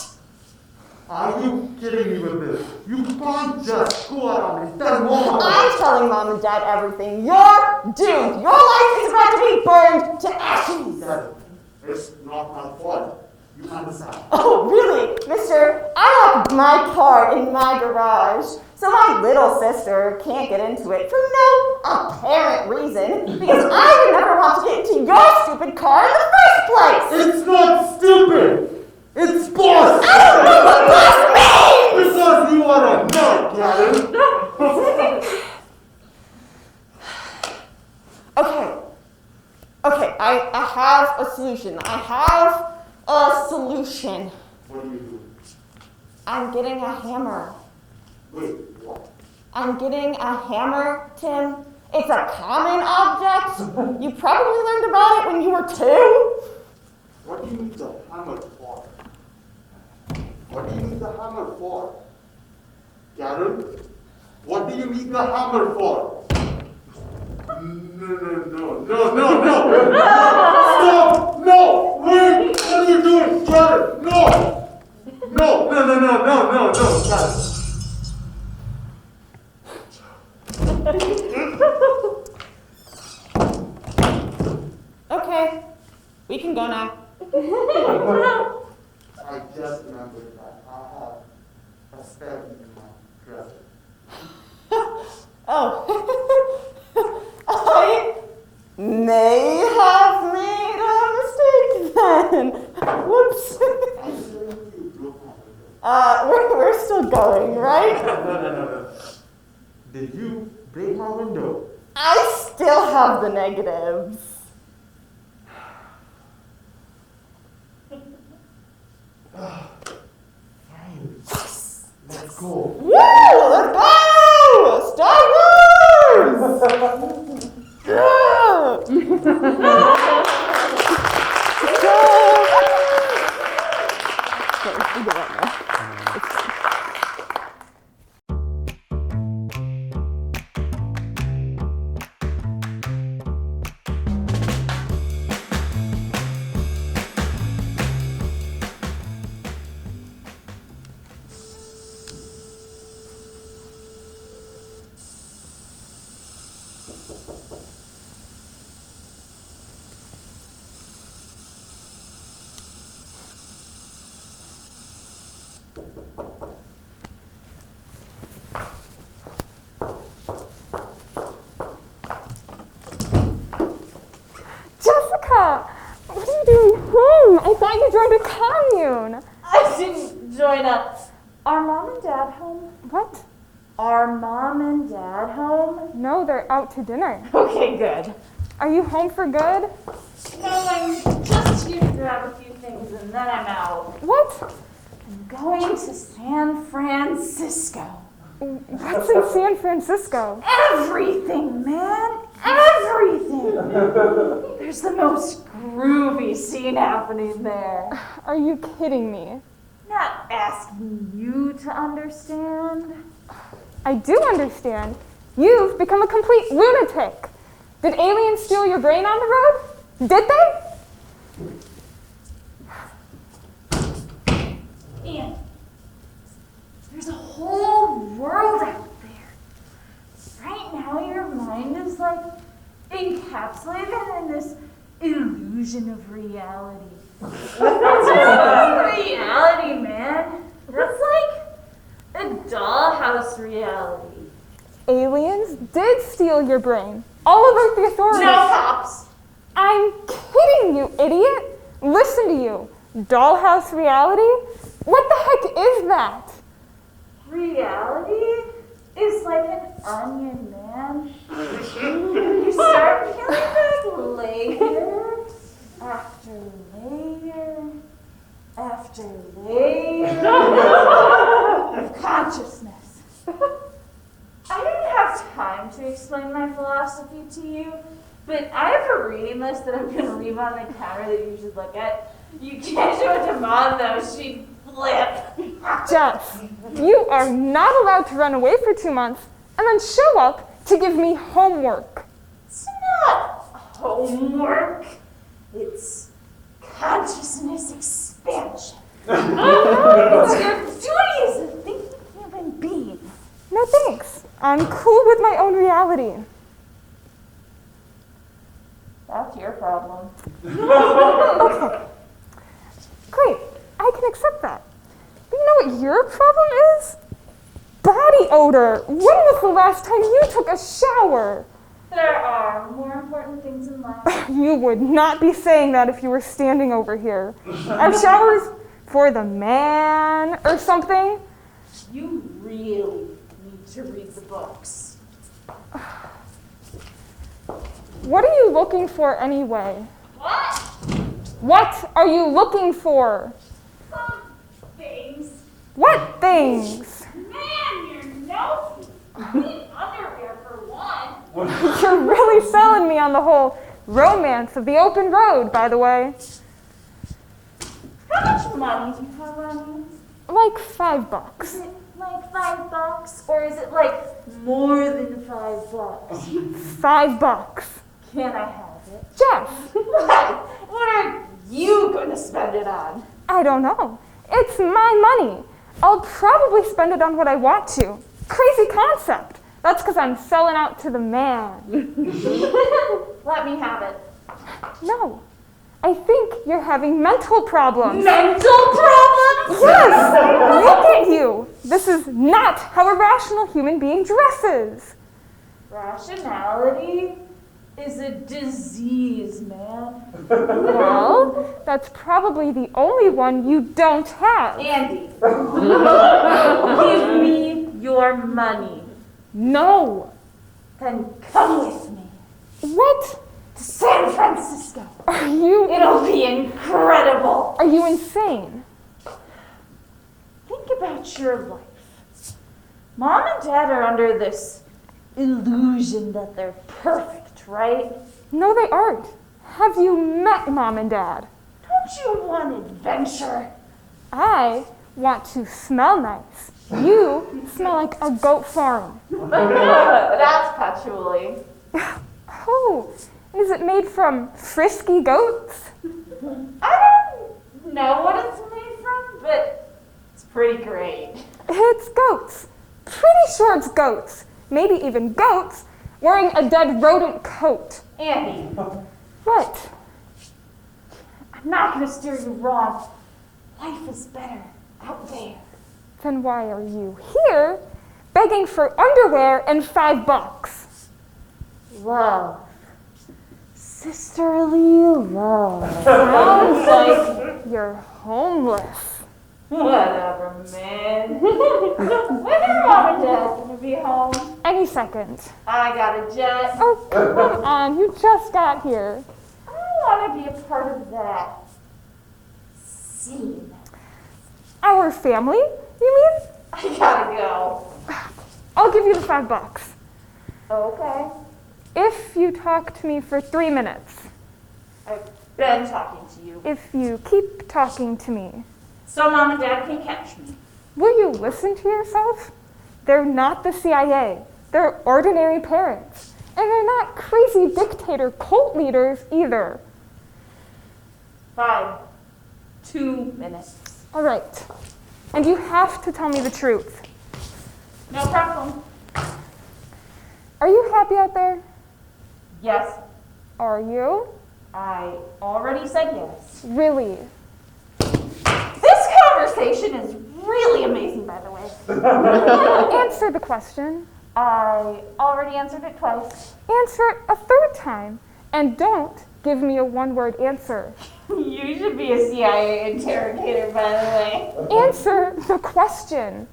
Are you kidding me with this? You can't just go around and tell Mom. I'm telling Mom and Dad everything. You're doomed. Your life is about to be burned to ashes. Dad, it's not my fault. You understand? Oh, really? Mister, I locked my car in my garage, so my little sister can't get into it for no apparent reason, because I would never want to get into your stupid car in the first place! It's not stupid! It's boss! I don't know what boss means! Because you are a nut, Karen! Okay, I have a solution. I have a solution. What are you doing? I'm getting a hammer. Wait, what? I'm getting a hammer, Tim. It's a common object. You probably learned about it when you were 2. What do you need the hammer for? What do you need the hammer for? Karen? What do you need the hammer for? No. Stop! No! Wait! What are you doing? Karen! No! No, Karen. Okay, we can go now. I just remembered that I have a spare in my dresser. Oh. I may have made a mistake then. Whoops. I certainly broke my window. We're still going, right? No. Did you break my window? I still have the negatives. Fine. Let's go. Woo! Let's go! Star Wars! Yeah! Okay, we get that now. It's fine. Jessica! What are you doing home? I thought you joined a commune. I didn't join a... Are Mom and Dad home? What? Are Mom and Dad home? No, they're out to dinner. Okay, good. Are you home for good? No, I'm just here to grab a few things and then I'm out. What? I'm going to San Francisco. What's in San Francisco? Everything, man! Everything! There's the most groovy scene happening there. Are you kidding me? Not asking you to understand. I do understand. You've become a complete lunatic. Did aliens steal your brain on the road? Did they? And there's a whole world out there. Right now, your mind is like encapsulated in this illusion of reality. That's not reality, man. That's like a dollhouse reality. Aliens did steal your brain. All about the authorities. No cops. I'm kidding you, idiot. Listen to you. Dollhouse reality? What the heck is that? Reality is like an onion, man. You start peeling back layer after layer after layer of consciousness. I don't have time to explain my philosophy to you, but I have a reading list that I'm going to leave on the counter that you should look at. You can't show it to Mom, though. She'd flip. Jess, you are not allowed to run away for 2 months and then show up to give me homework. It's not homework. It's consciousness expansion. It's your duty as a thinking human being. No thanks. I'm cool with my own reality. That's your problem. Okay. Great. your problem is? Body odor. When was the last time you took a shower? There are more important things in life. You would not be saying that if you were standing over here. Are showers for the man or something? You really need to read the books. What are you looking for anyway? What? What are you looking for? Some things. What things? Man, you're nosy. Clean underwear for one. You're really selling me on the whole romance of the open road, by the way. How much money do you have on you? Like $5. Is it like $5? Or is it like more than $5? $5. Can I have it? Jeff, What are you going to spend it on? I don't know. It's my money. I'll probably spend it on what I want to. Crazy concept. That's because I'm selling out to the man. Let me have it. No, I think you're having mental problems. Mental problems? Yes! Look at you! This is not how a rational human being dresses. Rationality is a disease, man. Well, that's probably the only one you don't have. Andy, give me your money. No. Then come with me What? to San Francisco. Are you It'll be incredible. Are you insane? Think about your life. Mom and Dad are under this illusion that they're perfect, right? No, they aren't. Have you met Mom and Dad? Don't you want adventure? I want to smell nice. You smell like a goat farm. That's patchouli. Oh, is it made from frisky goats? I don't know what it's made from, but it's pretty great. It's goats. Pretty sure it's goats. Maybe even goats wearing a dead rodent coat. Andy, What? I'm not going to steer you wrong. Life is better out there. Then why are you here begging for underwear and $5? Love. Sisterly love. Sounds like you're homeless. Whatever, man. When are Mom and Dad going to be home? Any second. I got a jet. Oh, come on. You just got here. I want to be a part of that scene. Our family, you mean? I gotta go. I'll give you the $5. Okay. If you talk to me for 3 minutes. I've been talking to you. If you keep talking to me. So Mom and Dad can catch me. Will you listen to yourself? They're not the CIA. They're ordinary parents. And they're not crazy dictator cult leaders either. Fine. 2 minutes. All right. And you have to tell me the truth. No problem. Are you happy out there? Yes. Are you? I already said yes. Really? This conversation is really amazing, by the way. Answer the question. I already answered it twice. Answer it a third time. And don't give me a one-word answer. You should be a CIA interrogator, by the way. Answer the question.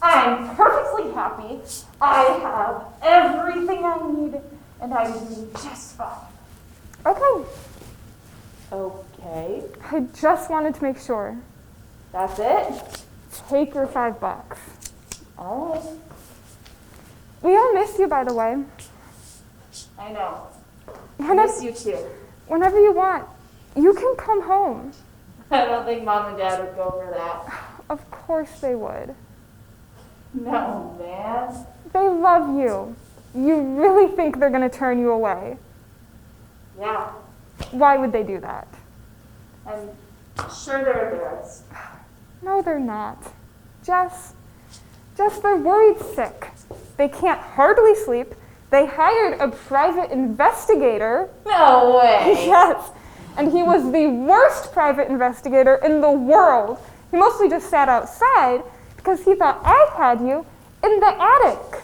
I'm perfectly happy. I have everything I need, and I'm doing just fine. Okay. Okay, I just wanted to make sure. that's it? Take your $5. All right. We all miss you, by the way. I know. I Whenever, miss you too. whenever you want, you can come home. I don't think Mom and Dad would go for that. Of course they would. No, man. They love you. You really think they're going to turn you away? Yeah, Why would they do that? I'm sure they're embarrassed. No, they're not. Just they're worried sick. They can't hardly sleep. They hired a private investigator. No way. Yes. And he was the worst private investigator in the world. He mostly just sat outside because he thought I had you in the attic.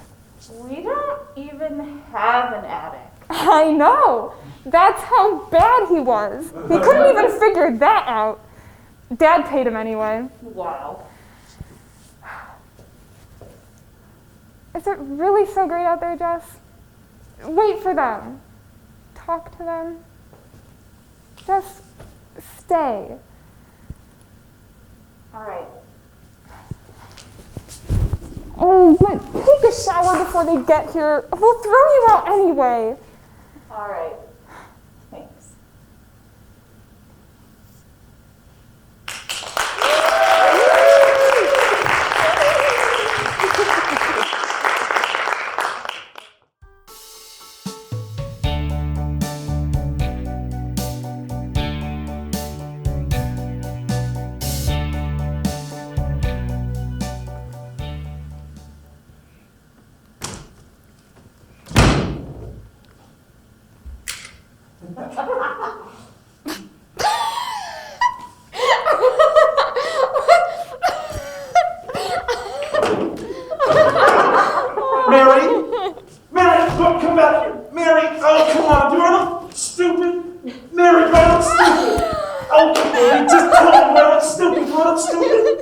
We don't even have an attic. I know. That's how bad he was. He couldn't even figure that out. Dad paid him anyway. Wow. Is it really so great out there, Jess? Wait for them. Talk to them. Just stay. All right. Oh, but take a shower before they get here. We'll throw you out anyway. All right. Thanks. Mary? Mary, come back here. Mary, oh, come on. Do I look stupid? Mary, do I look stupid? Oh, Mary, just tell me, do I look stupid? Do I look stupid?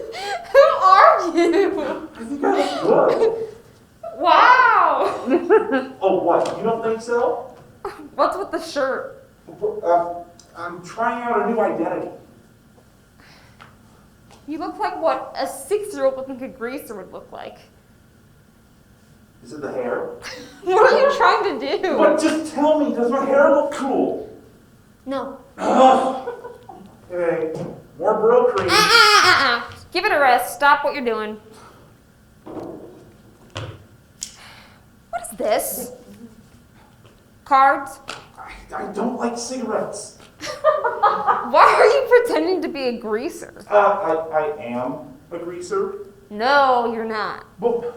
Who are you? I think I look good. Wow! Oh, what? You don't think so? What's with the shirt? I'm trying out a new identity. You look like what a 6-year-old looking a greaser would look like. Is it the hair? What are you trying to do? But just tell me, does my hair look cool? No. Okay, more Brill cream. Give it a rest. Stop what you're doing. What is this? Cards? I don't like cigarettes. Why are you pretending to be a greaser? I am a greaser. No, you're not. Well,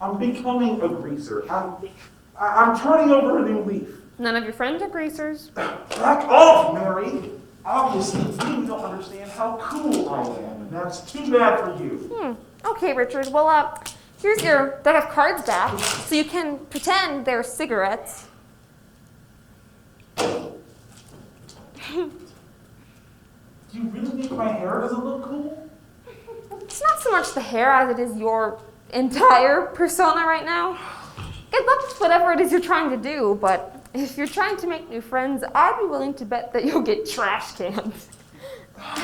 I'm becoming a greaser. I'm turning over a new leaf. None of your friends are greasers. Back off, Mary. Obviously, you don't understand how cool I am, and that's too bad for you. Okay, Richard. Well, here's your deck of cards back, so you can pretend they're cigarettes. Do you really think my hair doesn't look cool? It's not so much the hair as it is your entire persona right now. Good luck with whatever it is you're trying to do, but if you're trying to make new friends, I'd be willing to bet that you'll get trash canned.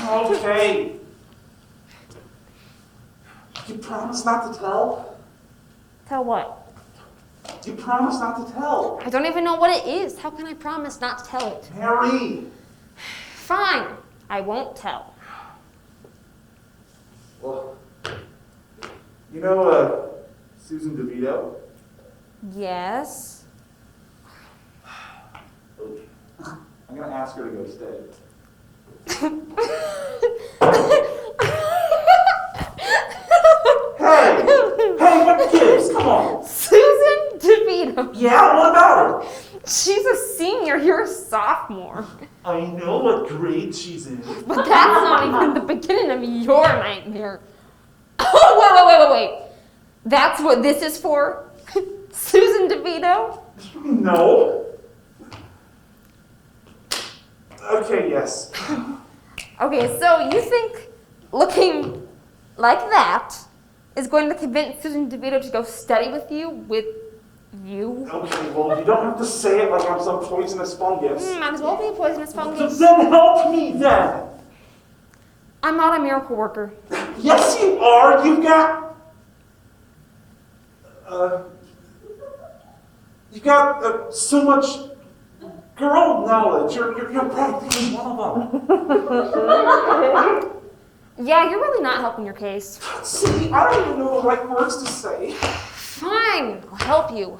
Okay. You promise not to tell? Tell what? You promise not to tell? I don't even know what it is. How can I promise not to tell it? Mary! Fine. I won't tell. Well, you know Susan DeVito? Yes. I'm gonna ask her to go stay. Hey, what gives? Come on. Susan DeVito. Yeah, what about her? She's a senior. You're a sophomore. I know what grade she's in. But that's not even the beginning of your nightmare. Oh, wait. That's what this is for? Susan DeVito? No. Okay, yes. Okay, so you think looking like that is going to convince Susan DeVito to go study with you? Okay, well, you don't have to say it like I'm some poisonous fungus. Might as well be a poisonous fungus. Then help me then. I'm not a miracle worker. Yes, you are. You've got so much girl knowledge. You're practically one of them. Yeah, you're really not helping your case. See, I don't even know the right words to say. Fine, I'll help you.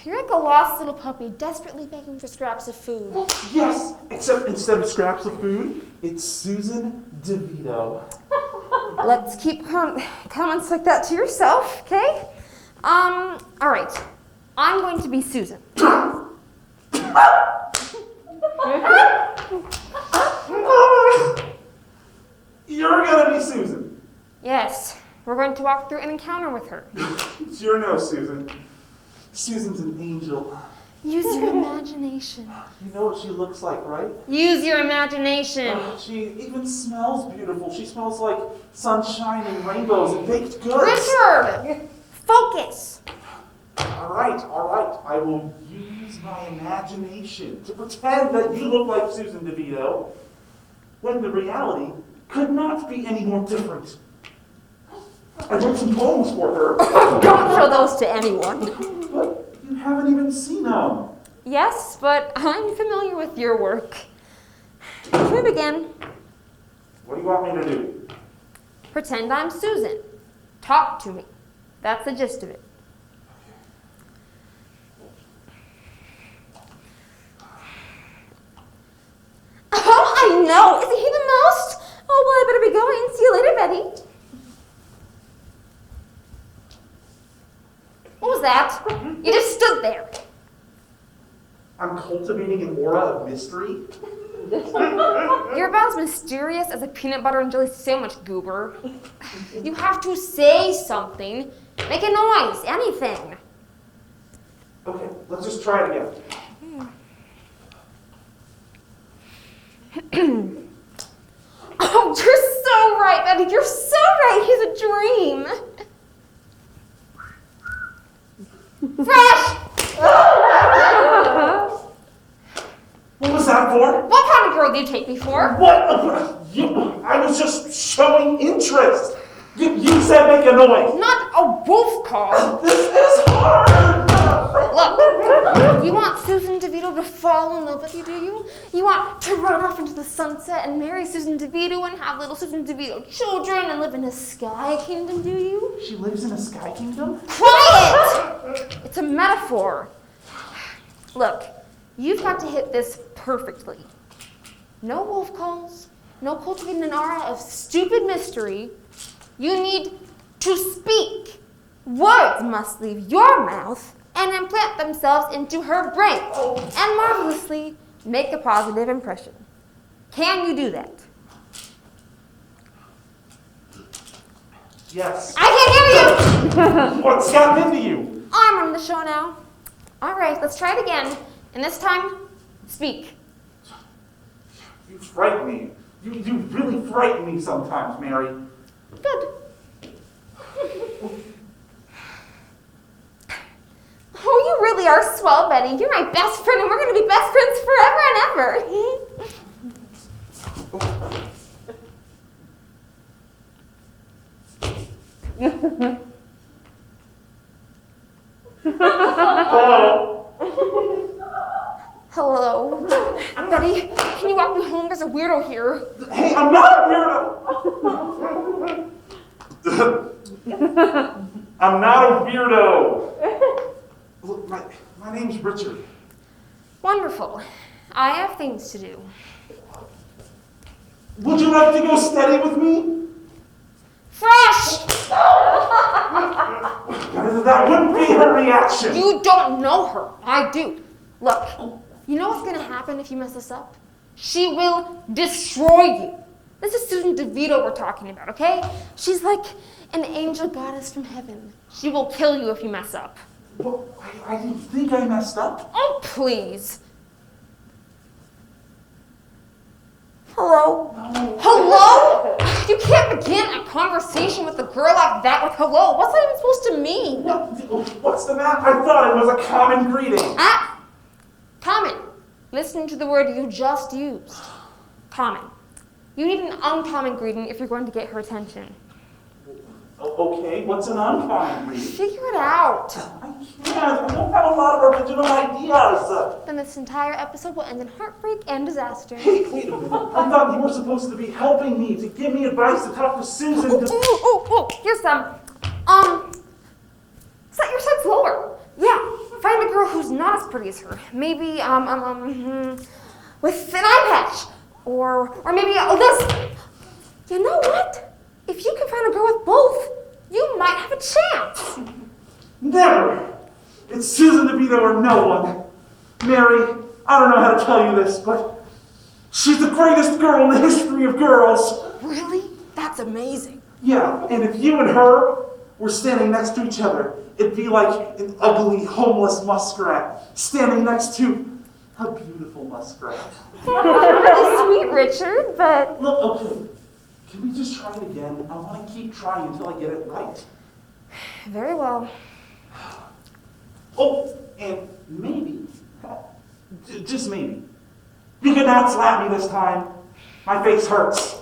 You're like a lost little puppy desperately begging for scraps of food. Yes, except instead of scraps of food, it's Susan DeVito. Let's keep comments like that to yourself, okay? All right. I'm going to be Susan. We're going to walk through an encounter with her. Sure no, Susan. Susan's an angel. Use your imagination. You know what she looks like, right? Use your imagination. She even smells beautiful. She smells like sunshine and rainbows and baked goods. Richard! Focus! All right. I will use my imagination to pretend that you look like Susan DeVito, when the reality could not be any more different. I wrote some poems for her. Don't show those to anyone. But you haven't even seen them. Yes, but I'm familiar with your work. Can we begin? What do you want me to do? Pretend I'm Susan. Talk to me. That's the gist of it. Oh, I know! Isn't he the most? Oh, well, I better be going. See you later, Betty. What was that? You just stood there. I'm cultivating an aura of mystery. You're about as mysterious as a peanut butter and jelly sandwich, goober. You have to say something. Make a noise. Anything. Okay, let's just try it again. Oh, you're so right, Betty. You're so right. He's a dream. Fresh! What was that for? What kind of girl do you take me for? What? I was just showing interest. You said make a noise. Not a wolf call. This is hard. Look, you want Susan DeVito to fall in love with you, do you? You want to run off into the sunset and marry Susan DeVito and have little Susan DeVito children and live in a sky kingdom, do you? She lives in a sky kingdom? Quiet! It's a metaphor. Look, you've got to hit this perfectly. No wolf calls, no cultivating an aura of stupid mystery. You need to speak. Words must leave your mouth and implant themselves into her brain and marvelously make a positive impression. Can you do that? Yes. I can't hear you! What's gotten into you? I'm running the show now. All right, let's try it again. And this time, speak. You frighten me. You really frighten me sometimes, Mary. Good. Oh, you really are swell, Betty. You're my best friend, and we're going to be best friends forever and ever. Hello. Hello. Betty, can you walk me home? There's a weirdo here. Hey, I'm not a weirdo. I'm not a weirdo. Look, my name's Richard. Wonderful. I have things to do. Would you like to go steady with me? Fresh! That wouldn't be her reaction. You don't know her. I do. Look, you know what's going to happen if you mess this up? She will destroy you. This is Susan DeVito we're talking about, okay? She's like an angel goddess from heaven. She will kill you if you mess up. Well, I didn't think I messed up. Oh, please. Hello? No. Hello? You can't begin a conversation with a girl like that with hello. What's that even supposed to mean? What's the matter? I thought it was a common greeting. Common. Listen to the word you just used. Common. You need an uncommon greeting if you're going to get her attention. Okay, what's an uncommon greeting? Figure it out. I can't. I don't have a lot of original ideas. Then this entire episode will end in heartbreak and disaster. Hey, wait a minute. I thought you were supposed to be helping me, to give me advice, to talk to Susan. Here's some. Set your sights lower. Yeah, find a girl who's not as pretty as her. Maybe, with an eye patch. Or maybe, this. You know what? If you can find a girl with both, you might have a chance. Never. It's Susan DeVito or no one. Mary, I don't know how to tell you this, but she's the greatest girl in the history of girls. Really? That's amazing. Yeah, and if you and her were standing next to each other, it'd be like an ugly, homeless muskrat standing next to a beautiful muskrat. Really sweet, Richard, but... Look, okay, can we just try it again? I want to keep trying until I get it right. Very well. Oh, and maybe, just maybe, you could not slap me this time. My face hurts.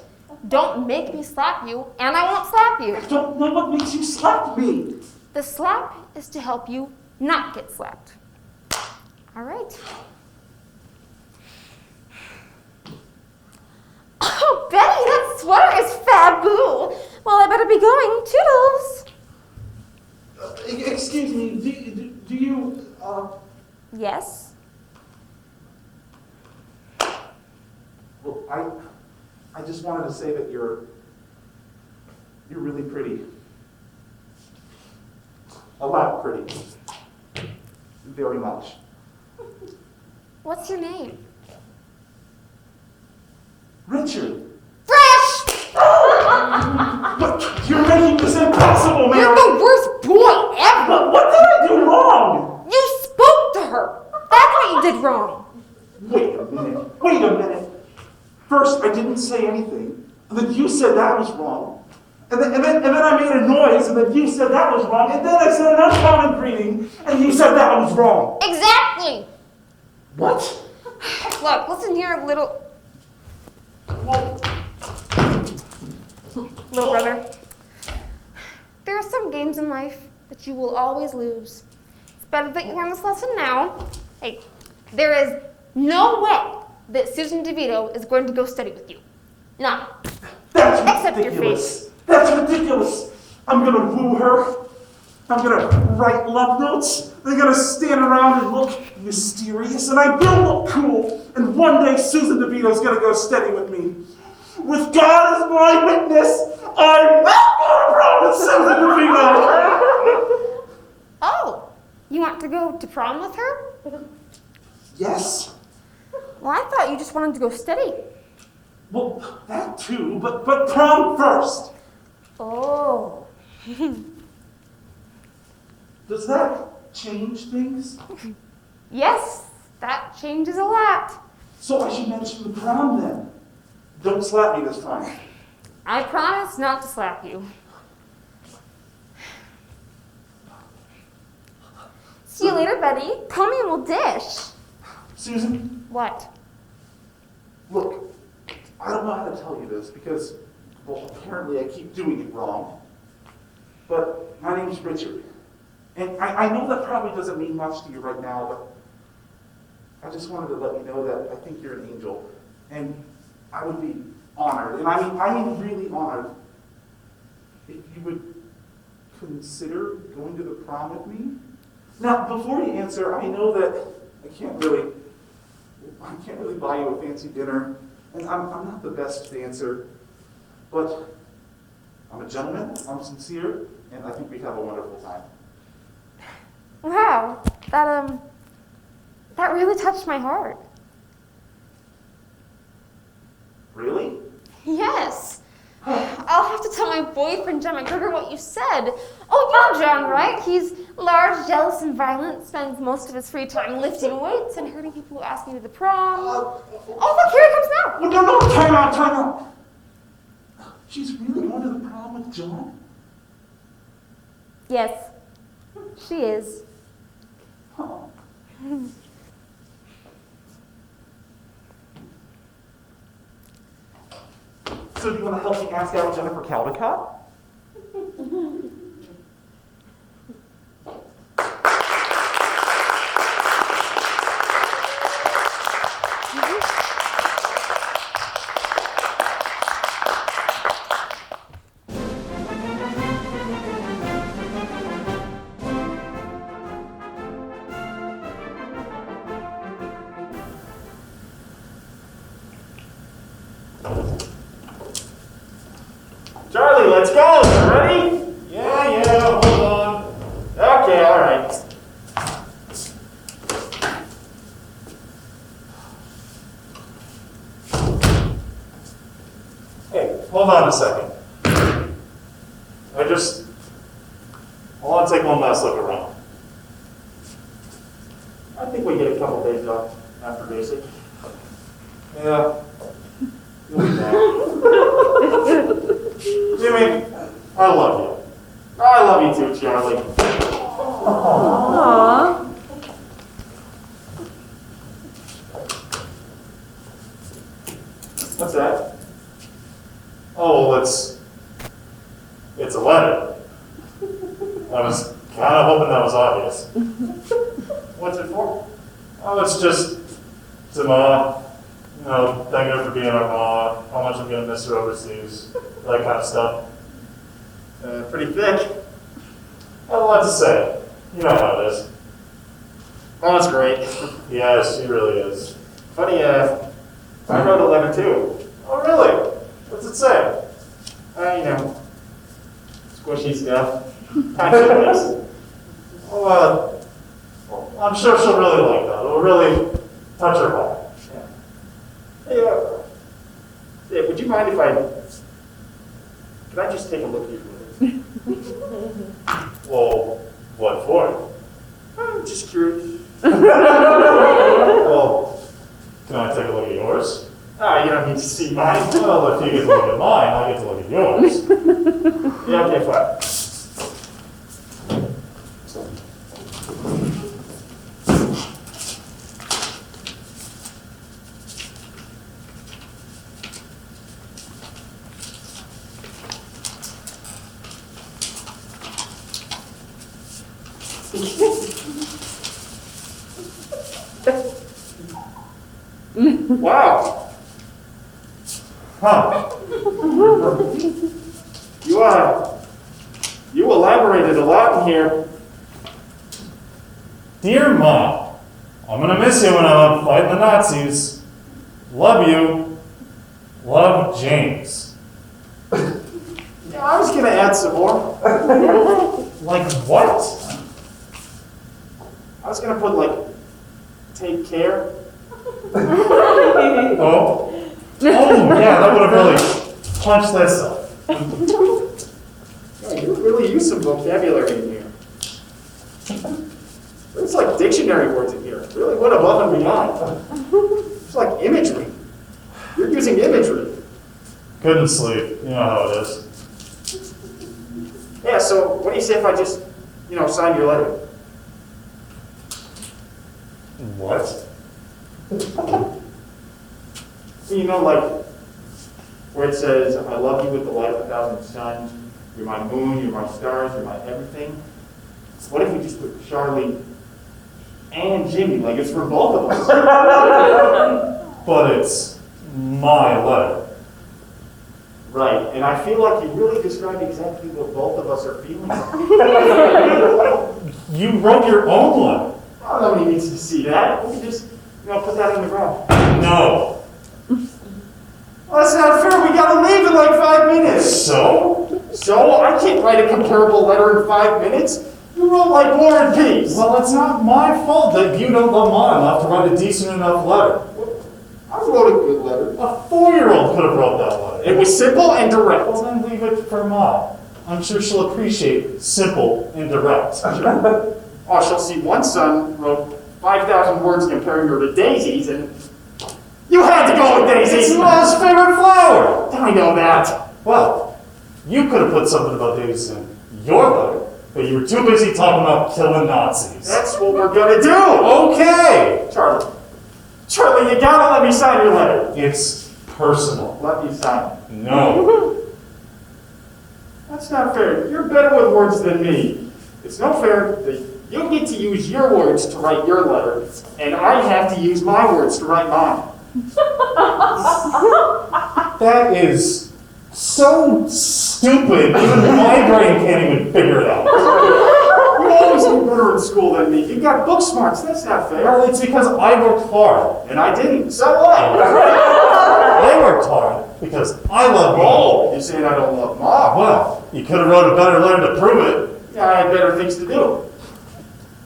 Don't make me slap you, and I won't slap you. I don't know what makes you slap me. The slap is to help you not get slapped. All right. Oh, Betty, that sweater is faboo. Well, I better be going. Toodles. Excuse me, do you, Yes? Well, I just wanted to say that you're really pretty. A lot pretty. Very much. What's your name? Richard. Fresh! But you're making this impossible, You're Mary. the worst boy ever! What did I do wrong? You spoke to her! That's what you did wrong! Wait a minute. First, I didn't say anything, and then you said that was wrong. And then I made a noise, and then you said that was wrong, and then I said an uncommon greeting, and you said that was wrong. Exactly! What? Look, listen here, little brother. There are some games in life that you will always lose. It's better that you learn this lesson now. Hey, there is no way that Susan DeVito is going to go study with you. None. That's Except your ridiculous. face. That's ridiculous. I'm gonna woo her. I'm gonna write love notes. They're gonna stand around and look mysterious, and I will look cool. And one day Susan DeVito's gonna go study with me. With God as my witness, I'm not gonna promise Susan DeVito. Oh, you want to go to prom with her? Yes. Well, I thought you just wanted to go study. Well, that too, but prom first. Oh. Does that change things? Yes, that changes a lot. So I should mention the prom then. Don't slap me this time. I promise not to slap you. See you later, Betty. Call me and we'll dish. Susan, What? look, I don't know how to tell you this because, well, apparently I keep doing it wrong. But my name's Richard. And I know that probably doesn't mean much to you right now, but I just wanted to let you know that I think you're an angel. And I would be honored, and I mean really honored, if you would consider going to the prom with me. Now, before you answer, I know that I can't really buy you a fancy dinner, and I'm not the best dancer, but I'm a gentleman, I'm sincere, and I think we'd have a wonderful time. Wow, that really touched my heart. Really? Yes. I'll have to tell my boyfriend, John McGregor, what you said. Oh, you know John, right? He's large, jealous, and violent, spends most of his free time lifting weights and hurting people who ask me to the prom. Oh, look, here he comes now. No, time out. She's really going to the prom with John? Yes, she is. Oh. So do you want to help me ask out Jennifer Caldecott? Charlie, let's go. You ready? Yeah, hold on. Okay, all right. Hey, hold on a second. I want to take one last look around. I think we get a couple days off after basic. Yeah. You'll be back. Jimmy, I love you. I love you too, Charlie. Aww. What's that? Oh, well, it's a letter. I was kind of hoping that was obvious. What's it for? Oh, it's just to Ma, thank her for being our Ma, how much I'm gonna miss her overseas, that kind of stuff. Pretty thick. I have a lot to say. You know how it is. Oh, that's great. Yeah, she really is. Funny, I wrote a letter too. Oh, really? What's it say? Squishy stuff. Kind of nice. Well, I'm sure she'll really like that. It'll really touch her heart. Hey, would you mind if could I just take a look at your letter? Well, what for? I'm just curious. Well, can I take a look at yours? You don't need to see mine. Well, if you get to look at mine, I get to look at yours. Yeah, okay, fine. Wow. Huh. You elaborated a lot in here. Dear Mom, I'm gonna miss you when I'm fighting the Nazis. Love you. Love, James. Yeah, I was gonna add some more. Like what? I was gonna put take care. Oh, yeah, that would have really punched this up. Yeah, you really use some vocabulary in here. It's like dictionary words in here. Really went above and beyond. It's like imagery. You're using imagery. Couldn't sleep. You know how it is. Yeah, so what do you say if I just, sign your letter? What? So, where it says, I love you with the light of 1,000 suns, you're my moon, you're my stars, you're my everything. What if we just put Charlie and Jimmy, like it's for both of us? But it's my letter. Right, and I feel like you really described exactly what both of us are feeling. You wrote your own letter. Oh, nobody needs to see that. We can just, put that on the ground. No. Well, that's not fair. We gotta leave in like 5 minutes. So? So? I can't write a comparable letter in 5 minutes. You wrote like War and Peace. Well, it's not my fault that you don't love Mom enough to write a decent enough letter. I wrote a good letter. A 4-year-old could have wrote that letter. It was simple and direct. Well, then leave it for Mom. I'm sure she'll appreciate simple and direct. Oh, she'll see one son wrote 5,000 words comparing her to daisies, and you had to go with daisies. It's Mom's favorite flower. I know that. Well, you could have put something about daisies in your letter, but you were too busy talking about killing Nazis. That's what we're gonna do. Okay. Charlie, you gotta let me sign your letter. It's personal. Let me sign it. No. That's not fair. You're better with words than me. It's no fair that you get to use your words to write your letter, and I have to use my words to write mine. That is so stupid, even my brain can't even figure it out. You always do better in school than me. You got book smarts. That's not fair. Well, it's because I worked hard. And I didn't. So what? I worked hard because I love Mom. Oh, you're saying I don't love Mom? Well, you could have wrote a better letter to prove it. Yeah, I had better things to do.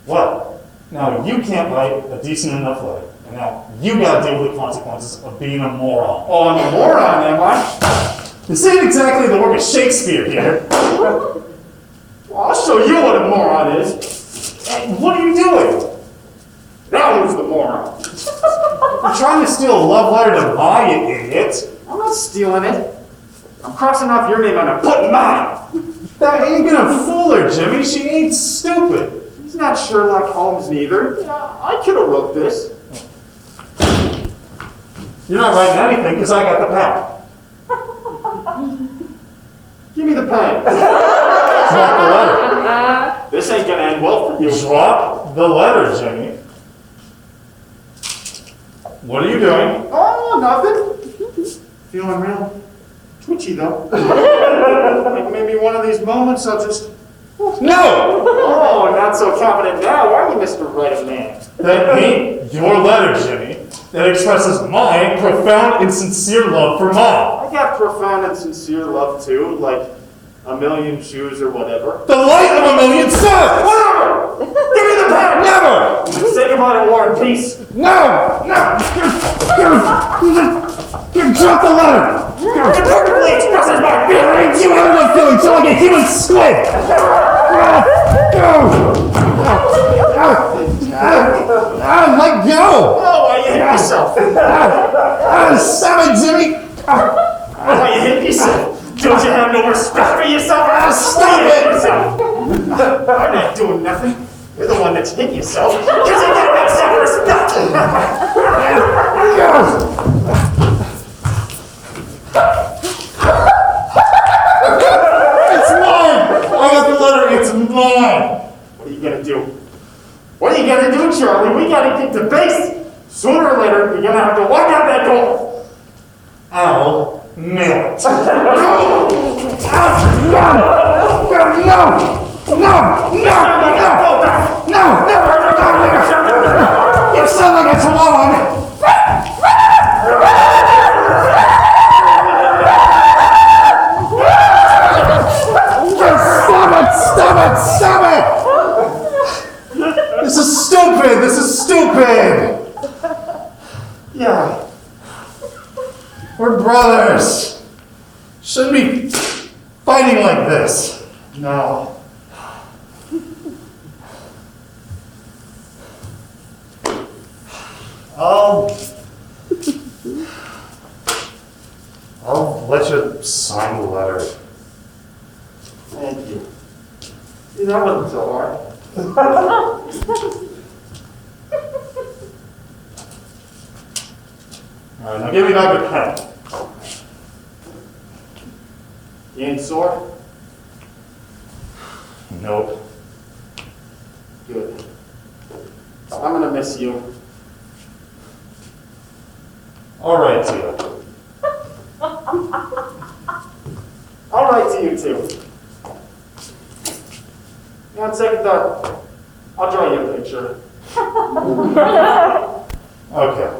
Well, now you can't write a decent enough letter. And now you gotta deal with the consequences of being a moron. Oh, I'm a moron, am I? This ain't exactly the work of Shakespeare here. I'll show you what a moron is. Hey, what are you doing? That was the moron. You're trying to steal a love letter to Ma, you idiot. I'm not stealing it. I'm crossing off your name and I'm putting mine. That ain't gonna fool her, Jimmy. She ain't stupid. He's not Sherlock Holmes neither. I could have wrote this. You're not writing anything because I got the pen. Give me the pen. Drop the letter. This ain't gonna end well for you. Drop the letter, Jimmy. What are you doing? Oh, nothing. Feeling real twitchy though. Like maybe one of these moments I'll just... No! Oh, not so confident now, are you, Mr. Right Man? That ain't your letter, Jimmy. That expresses my profound and sincere love for Mom. I got profound and sincere love too, like a million shoes or whatever. The light of a million suns! Whatever! Give me the pen! Never! Say goodbye to War and Peace. No! No! Drop the letter! It perfectly expresses my feelings! You have no feelings, you're like a human squid! Let go! Oh, why you hit yourself? Stop it, Jimmy! Why you hit yourself? Don't you have no respect for yourself? Stop Why you hit it! yourself? I'm not doing nothing. You're the one that's hit yourself. Because you didn't have self-respect. It's mine! I got the letter, it's mine! What are you gonna do? What are you gonna do, Charlie? We gotta get to base. Sooner or later, you're gonna have to walk out that door. I'll mail it. No! You sound like a clown! Stop it! This is stupid! Yeah. We're brothers. Shouldn't be fighting like this. No. I'll let you sign the letter. Thank you. See, that wasn't so hard. All right, now give me back your pen. You ain't sore? Nope. Good. I'm gonna miss you. All right, Tia. I'll write to you too. On second thought, I'll draw you a picture. Okay.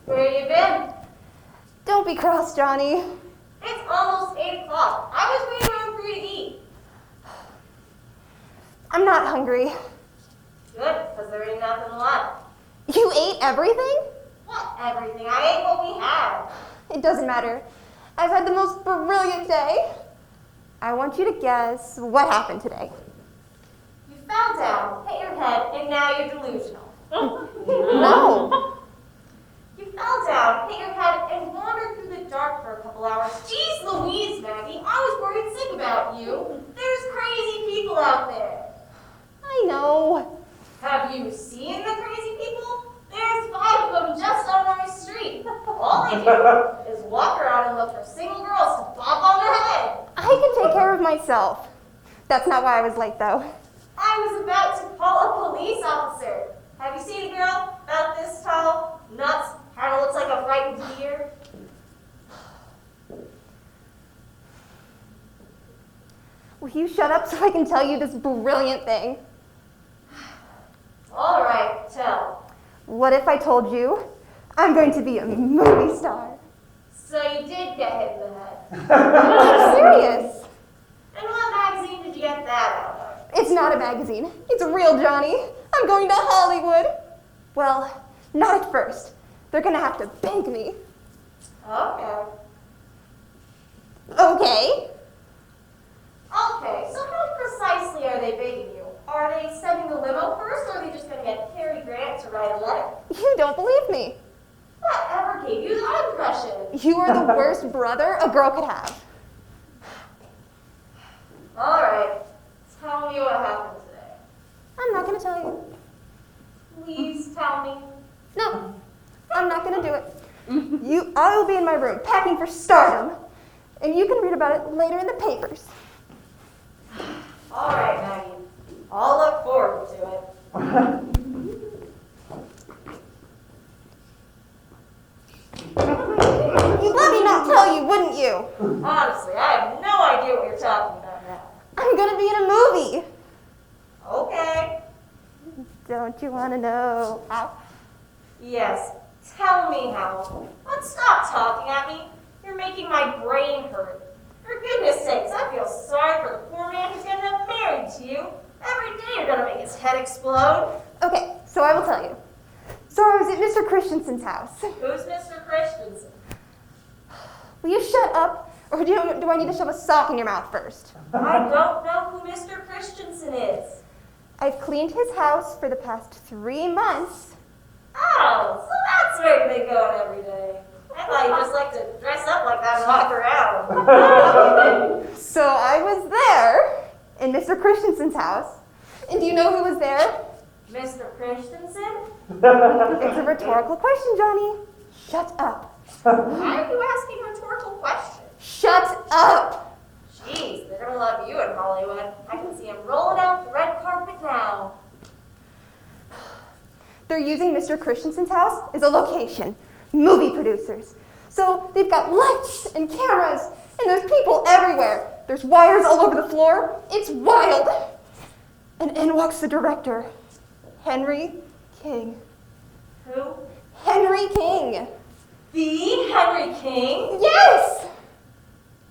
Where you been? Don't be cross, Johnny. It's almost 8 o'clock. I was waiting around for you to eat. I'm not hungry. Good, because there ain't nothing left. You ate everything? What everything? I ate what we had. It doesn't matter. I've had the most brilliant day. I want you to guess what happened today. You fell down, hit your head, and now you're delusional. No. You fell down, hit your head, and wandered through the dark for a couple hours. Jeez Louise, Maggie, I was worried sick about you. There's crazy people out there. I know. Have you seen the crazy people? There's 5 of them just on our street. All they do is walk around and look for single girls to buy of myself. That's not why I was late, though. I was about to call a police officer. Have you seen a girl about this tall, nuts, kind of looks like a frightened deer? Will you shut up so I can tell you this brilliant thing? All right, tell. What if I told you I'm going to be a movie star? So you did get hit in the head. I'm serious. And what magazine did you get that out of? It's not a magazine. It's real, Johnny. I'm going to Hollywood. Well, not at first. They're going to have to bank me. Okay. Okay. Okay, so how precisely are they begging you? Are they sending the limo first, or are they just going to get Cary Grant to write a letter? You don't believe me. Whatever gave you that impression? You are the worst brother a girl could have. All right, tell me what happened today. I'm not going to tell you. Please tell me. No, I'm not going to do it. I will be in my room packing for stardom, and you can read about it later in the papers. All right, Maggie. I'll look forward to it. You'd let me not tell you, wouldn't you? Honestly, I have no idea what you're talking about now. I'm going to be in a movie. Okay. Don't you want to know how? Yes, tell me how. But stop talking at me. You're making my brain hurt. For goodness sakes, I feel sorry for the poor man who's going to get married to you. Every day you're going to make his head explode. Okay, so I will tell you. So I was at Mr. Christensen's house. Who's Mr. Christensen? Will you shut up, or do I need to shove a sock in your mouth first? I don't know who Mr. Christensen is. I've cleaned his house for the past 3 months. Oh, so that's where you've been going every day. I thought you just like to dress up like that and walk around. So I was there in Mr. Christensen's house. And do you know who was there? Mr. Christensen? It's a rhetorical question, Johnny. Shut up. Why are you asking rhetorical questions? Shut up. Jeez, they're gonna love you in Hollywood. I can see him rolling out the red carpet now. They're using Mr. Christensen's house as a location. Movie producers. So they've got lights and cameras, and there's people everywhere. There's wires all over the floor. It's wild. And in walks the director, Henry King. Who? Henry King. The Henry King? Yes!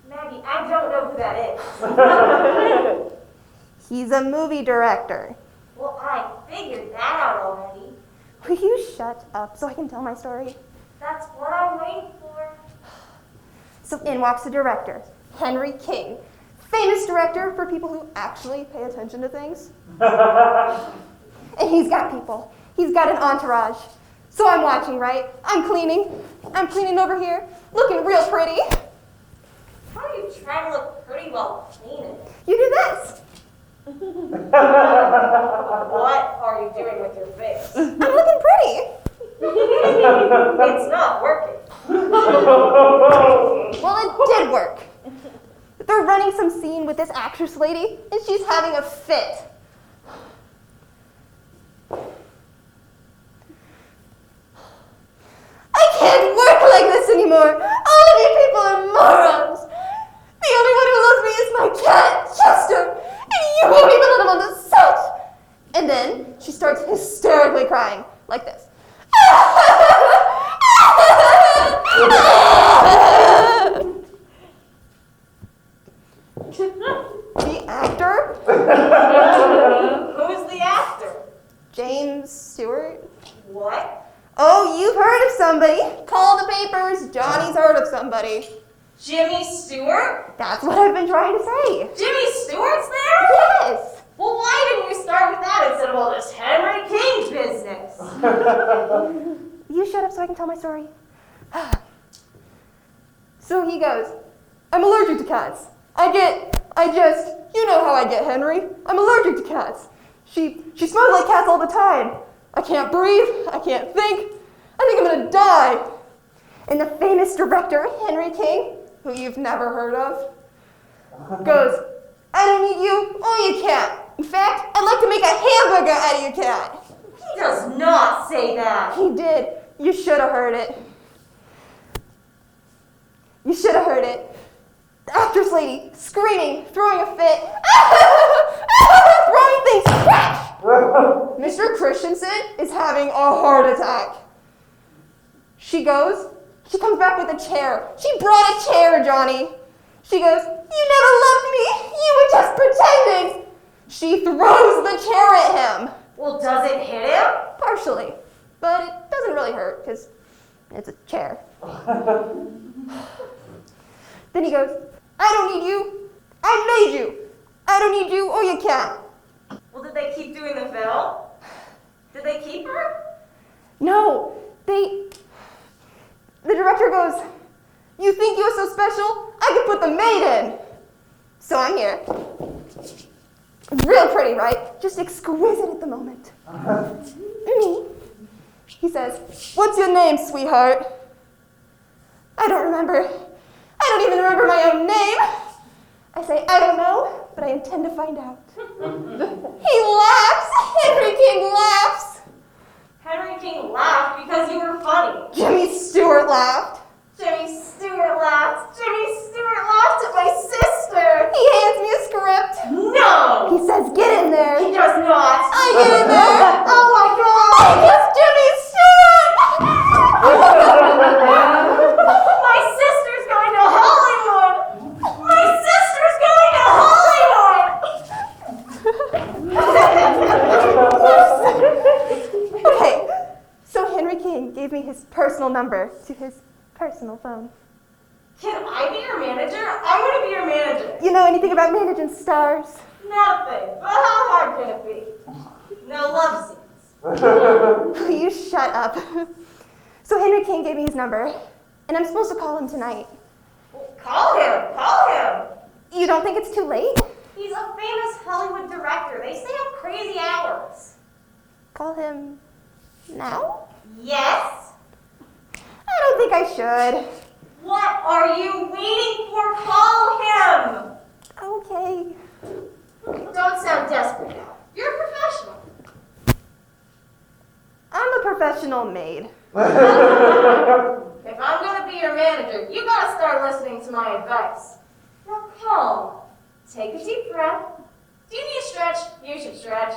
Maggie, I don't know who that is. He's a movie director. Well, I figured that out already. Will you shut up so I can tell my story? That's what I'm waiting for. So in walks the director, Henry King. Famous director for people who actually pay attention to things. And he's got people. He's got an entourage. So I'm watching, right? I'm cleaning over here, looking real pretty. How are you trying to look pretty while cleaning? You do this. What are you doing with your face? I'm looking pretty. It's not working. Well, it did work. They're running some scene with this actress lady, and she's having a fit. I can't work like this anymore. All of you people are morons. The only one who loves me is my cat, Chester, and you won't even let him on the set. And then she starts hysterically crying like this. The actor? Who's the actor? James Stewart? What? Oh, you've heard of somebody. Call the papers. Johnny's heard of somebody. Jimmy Stewart? That's what I've been trying to say. Jimmy Stewart's there? Yes. Well, why didn't you start with that instead of all this Henry King business? You shut up so I can tell my story. So he goes, I'm allergic to cats. You know how I get, Henry. I'm allergic to cats. She smells like cats all the time. I can't breathe. I can't think. I think I'm gonna die. And the famous director, Henry King, who you've never heard of, goes, I don't need you or your cat. In fact, I'd like to make a hamburger out of your cat. He does not say that. He did. You should have heard it. You should have heard it. The actress lady screaming, throwing a fit, throwing things, crash! Mr. Christensen is having a heart attack. She comes back with a chair. She brought a chair, Johnny. She goes, you never loved me. You were just pretending. She throws the chair at him. Well, does it hit him? Partially, but it doesn't really hurt because it's a chair. Then he goes, I don't need you. I made you. I don't need you or your cat. Well, did they keep doing the film? Did they keep her? No, the director goes, you think you're so special? I could put the maid in. So I'm here. Real pretty, right? Just exquisite at the moment. Me. He says, what's your name, sweetheart? I don't remember. I don't even remember my own name. I say, I don't know, but I intend to find out. He laughs. Henry King laughs. Henry King laughed because you were funny. Jimmy Stewart laughed. Jimmy Stewart laughed. Jimmy Stewart laughed at my sister. He hands me a script. No! He says, get in there. He does not. I get in there. Oh my god! It's Jimmy Stewart. My sister's going to Hollywood! My sister's going to Hollywood! Okay, so Henry King gave me his personal number to his personal phone. Can I be your manager? I want to be your manager. You know anything about managing stars? Nothing. But how hard can it be? No love scenes. You shut up. So Henry King gave me his number, and I'm supposed to call him tonight. Well, call him. Call him. You don't think it's too late? He's a famous Hollywood director. They stay up crazy hours. Call him now? Yes? I don't think I should. What are you waiting for? Call him. Okay. Don't sound desperate now. You're a professional. I'm a professional maid. If I'm going to be your manager, you got to start listening to my advice. Now calm. Take a deep breath. Do you need a stretch? You should stretch.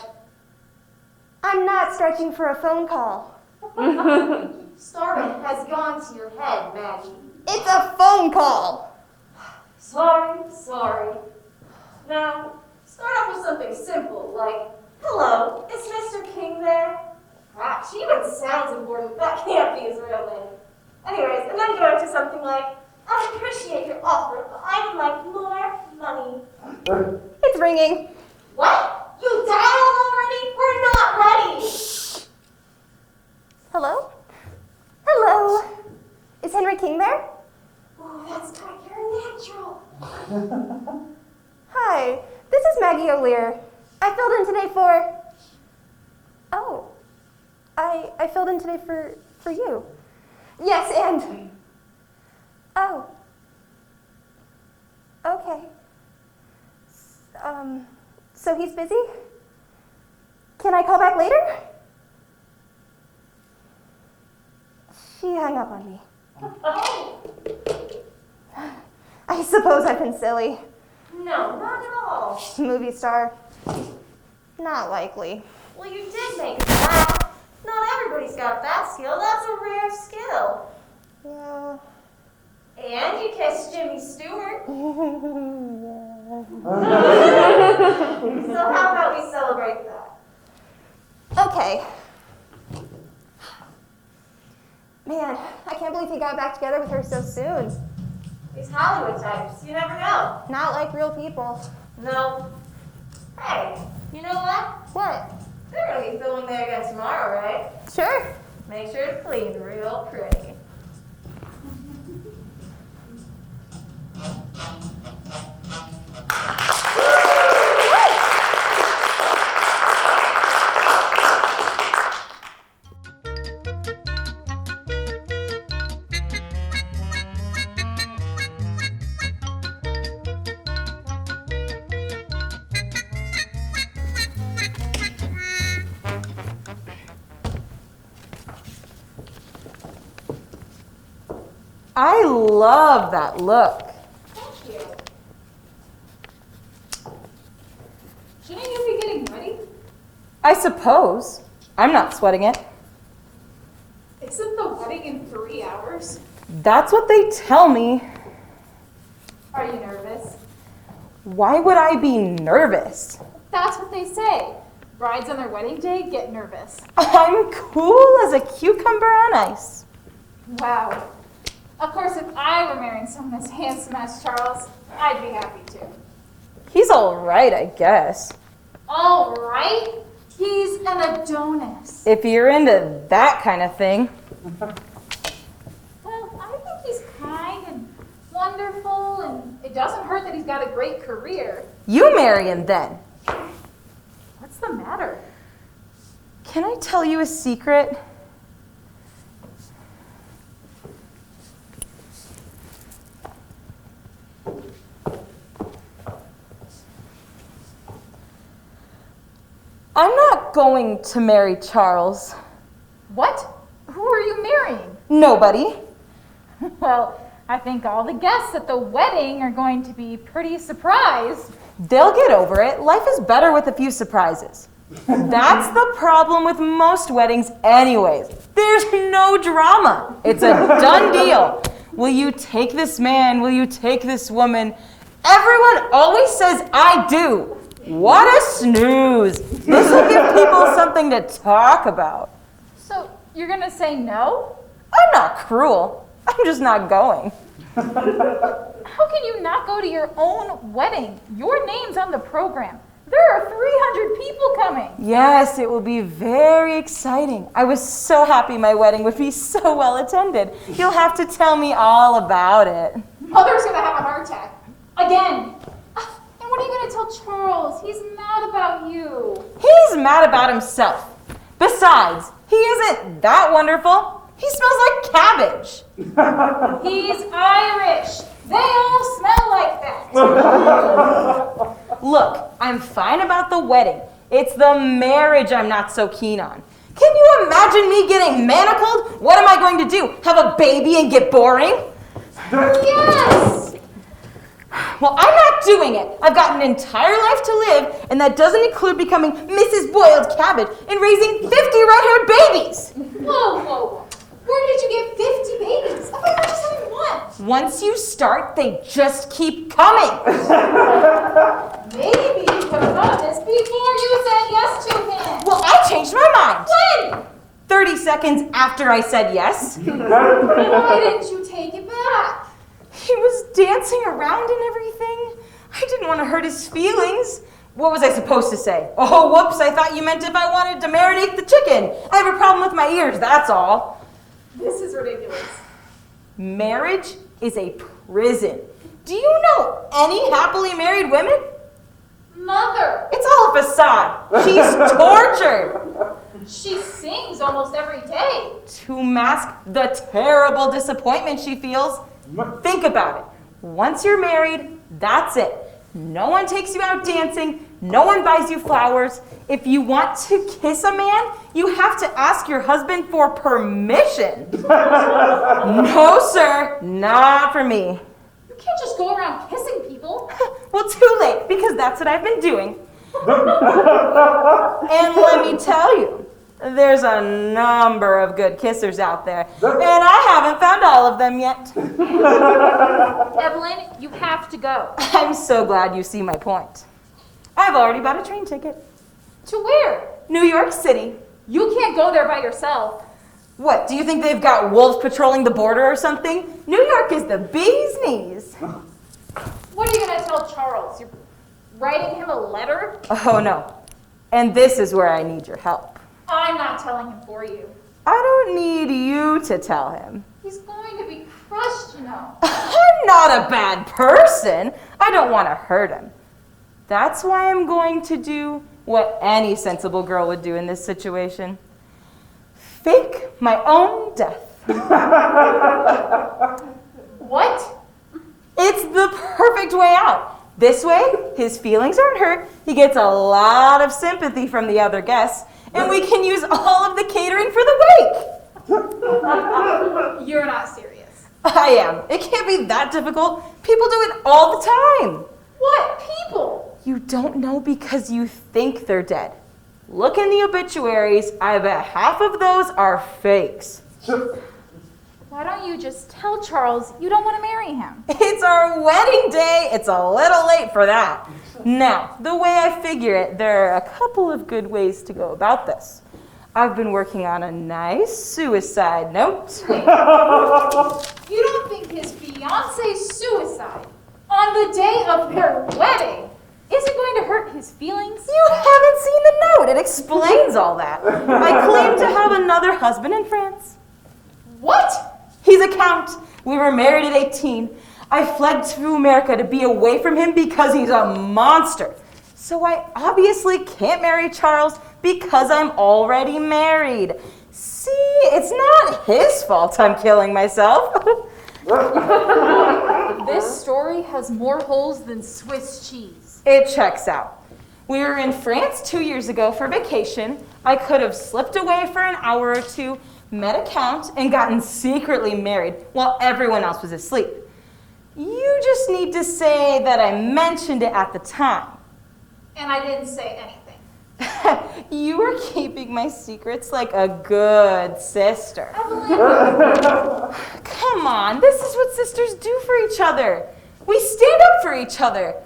I'm not stretching for a phone call. Stardom has gone to your head, Maggie. It's a phone call. Sorry. Now, start off with something simple, like, hello, is Mr. King there? Gosh, she even sounds important. That can't be his real name. Anyways, and then go into something like, I appreciate your offer, but I would like more money. It's ringing. What? You dialed already? We're not ready. Hello? Hello? Is Henry King there? Oh, that's right. You're natural. Hi, this is Maggie O'Lear. I filled in today for... Oh. I filled in today for you. Yes, and... Oh. Okay. So he's busy? Can I call back later? She hung up on me. I suppose I've been silly. No, not at all. Movie star. Not likely. Well, you did make us laugh. Not everybody's got that skill. That's a rare skill. Yeah. And you kissed Jimmy Stewart. So how about we celebrate that? Okay. Man, I can't believe he got back together with her so soon. These Hollywood types, you never know. Not like real people. No. Hey, you know what? What? They're going to be filming there again tomorrow, right? Sure. Make sure it's cleaned real pretty. I love that look. Thank you. Shouldn't you be getting ready? I suppose. I'm not sweating it. Isn't the wedding in 3 hours? That's what they tell me. Are you nervous? Why would I be nervous? That's what they say. Brides on their wedding day get nervous. I'm cool as a cucumber on ice. Wow. Of course, if I were marrying someone as handsome as Charles, I'd be happy too. He's all right, I guess. All right? He's an Adonis. If you're into that kind of thing. Well, I think he's kind and wonderful, and it doesn't hurt that he's got a great career. You marry him then. What's the matter? Can I tell you a secret? I'm not going to marry Charles. What? Who are you marrying? Nobody. Well, I think all the guests at the wedding are going to be pretty surprised. They'll get over it. Life is better with a few surprises. That's the problem with most weddings anyways. There's no drama. It's a done deal. Will you take this man? Will you take this woman? Everyone always says, I do. What a snooze. This will give people something to talk about. So, you're gonna say no? I'm not cruel. I'm just not going. How can you not go to your own wedding? Your name's on the program. There are 300 people coming. Yes, it will be very exciting. I was so happy my wedding would be so well attended. You'll have to tell me all about it. Mother's gonna have a heart attack. Again. And what are you gonna tell Charles? He's mad about you. He's mad about himself. Besides, he isn't that wonderful. He smells like cabbage. He's Irish. They all smell like that. Look, I'm fine about the wedding. It's the marriage I'm not so keen on. Can you imagine me getting manacled? What am I going to do? Have a baby and get boring? Yes! Well, I'm not doing it. I've got an entire life to live, and that doesn't include becoming Mrs. Boiled Cabbage and raising 50 red-haired babies. Whoa, whoa, whoa. Where did you get 50 babies? I thought you were just having one. Once you start, they just keep coming. Maybe you could have done this before you said yes to him. Well, I changed my mind. When? 30 seconds after I said yes. Why didn't you take it back? He was dancing around and everything. I didn't want to hurt his feelings. What was I supposed to say? Oh, whoops, I thought you meant if I wanted to marinate the chicken. I have a problem with my ears, that's all. This is ridiculous. Marriage is a prison. Do you know any happily married women? Mother, It's all a facade. She's tortured she sings almost every day. to mask the terrible disappointment she feels. Think about it. Once you're married, that's it. No one takes you out dancing. No one buys you flowers. If you want to kiss a man, you have to ask your husband for permission. No, sir, not for me. You can't just go around kissing people. Well, too late, because that's what I've been doing. And let me tell you, there's a number of good kissers out there, and I haven't found all of them yet. Evelyn, you have to go. I'm so glad you see my point. I've already bought a train ticket. To where? New York City. You can't go there by yourself. What, do you think they've got wolves patrolling the border or something? New York is the bee's knees. What are you going to tell Charles? You're writing him a letter? Oh, no. And this is where I need your help. I'm not telling him for you. I don't need you to tell him. He's going to be crushed, you know. I'm not a bad person. I don't want to hurt him. That's why I'm going to do what any sensible girl would do in this situation. Fake my own death. What? It's the perfect way out. This way, his feelings aren't hurt, he gets a lot of sympathy from the other guests, and we can use all of the catering for the wake. You're not serious. I am. It can't be that difficult. People do it all the time. What people? You don't know because you think they're dead. Look in the obituaries. I bet half of those are fakes. Why don't you just tell Charles you don't want to marry him? It's our wedding day. It's a little late for that. Now, the way I figure it, there are a couple of good ways to go about this. I've been working on a nice suicide note. You don't think his fiance's suicide on the day of their wedding isn't going to hurt his feelings? You haven't seen the note. It explains all that. I claim to have another husband in France. What? He's a count. We were married at 18. I fled to America to be away from him because he's a monster. So I obviously can't marry Charles because I'm already married. See, it's not his fault I'm killing myself. This story has more holes than Swiss cheese. It checks out. We were in France 2 years ago for vacation. I could have slipped away for an hour or two, met a count, and gotten secretly married while everyone else was asleep. You just need to say that I mentioned it at the time. And I didn't say anything. You are keeping my secrets like a good sister. Come on, this is what sisters do for each other. We stand up for each other.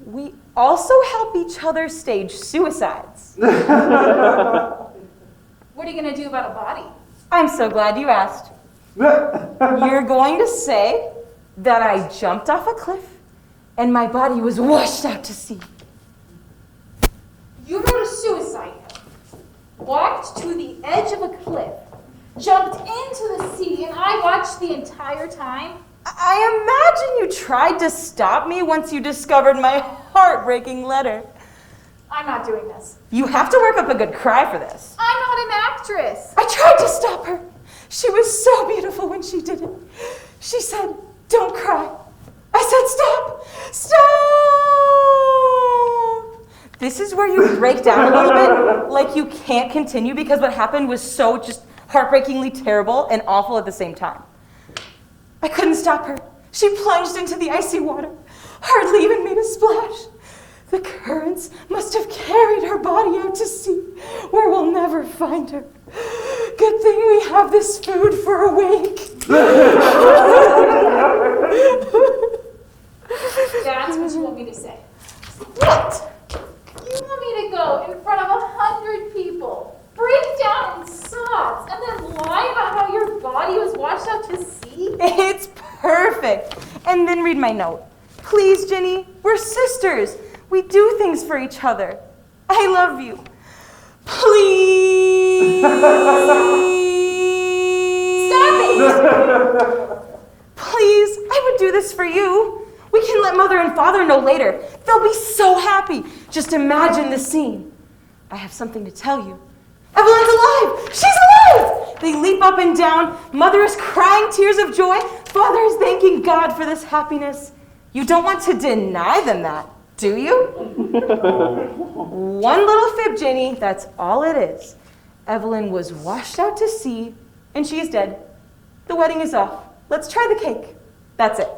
We also help each other stage suicides. What are you going to do about a body? I'm so glad you asked. You're going to say that I jumped off a cliff and my body was washed out to sea. You wrote a suicide note, walked to the edge of a cliff, jumped into the sea, and I watched the entire time? I imagine you tried to stop me once you discovered my heartbreaking letter. I'm not doing this. You have to work up a good cry for this. I'm not an actress. I tried to stop her. She was so beautiful when she did it. She said, "Don't cry." I said, "Stop! Stop!" This is where you break down a little bit, like you can't continue because what happened was so just heartbreakingly terrible and awful at the same time. I couldn't stop her. She plunged into the icy water, hardly even made a splash. The currents must have carried her body out to sea, where we'll never find her. Good thing we have this food for a week. That's what you want me to say. What? You want me to go in front of 100 people, break down in sobs, and then lie about how your body was washed out to sea? It's perfect. And then read my note. Please, Jenny, we're sisters. We do things for each other. I love you. Please. Stop it! Please, I would do this for you. We can let Mother and Father know later. They'll be so happy. Just imagine the scene. I have something to tell you. Evelyn's alive! She's alive! They leap up and down. Mother is crying tears of joy. Father is thanking God for this happiness. You don't want to deny them that, do you? One little fib, Jenny. That's all it is. Evelyn was washed out to sea, and she is dead. The wedding is off. Let's try the cake. That's it.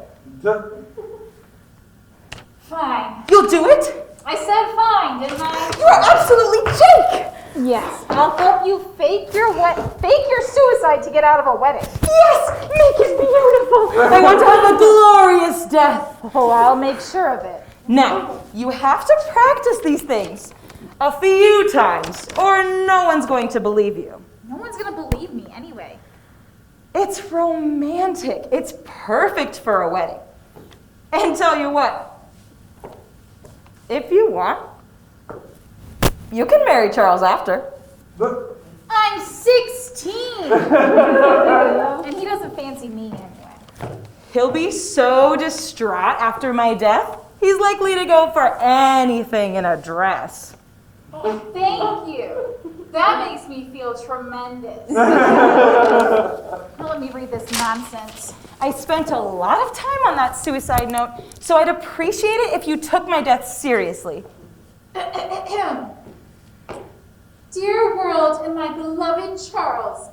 Fine. You'll do it? I said fine, didn't I? You are absolutely Jake! Yes. I'll help you fake your suicide to get out of a wedding. Yes! Make it beautiful! I want to have a glorious death. Oh, I'll make sure of it. Now, you have to practice these things a few times, or no one's going to believe you. No one's gonna believe me anyway. It's romantic. It's perfect for a wedding. And tell you what, if you want, you can marry Charles after. I'm 16! And he doesn't fancy me anyway. He'll be so distraught after my death, he's likely to go for anything in a dress. Oh, thank you. That makes me feel tremendous. Now let me read this nonsense. I spent a lot of time on that suicide note, so I'd appreciate it if you took my death seriously. Dear world and my beloved Charles.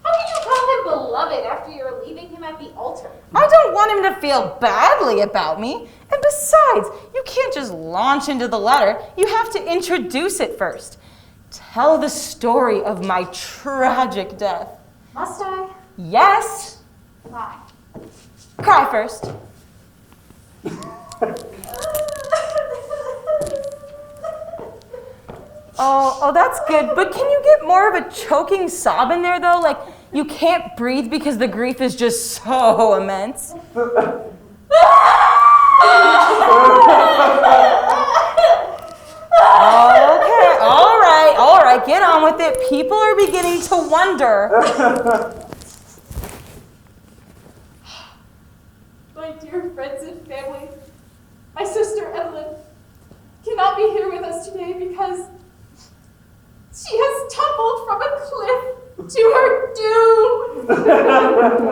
How can you call him beloved after you're leaving him at the altar. I don't want him to feel badly about me. And besides, you can't just launch into the letter. You have to introduce it first. Tell the story of my tragic death. Must I? Yes. Why? Cry first. Oh, that's good. But can you get more of a choking sob in there, though? Like, you can't breathe because the grief is just so immense. Okay, all right, get on with it. People are beginning to wonder. My dear friends and family, my sister Evelyn cannot be here with us today because she has tumbled from a cliff to her doom.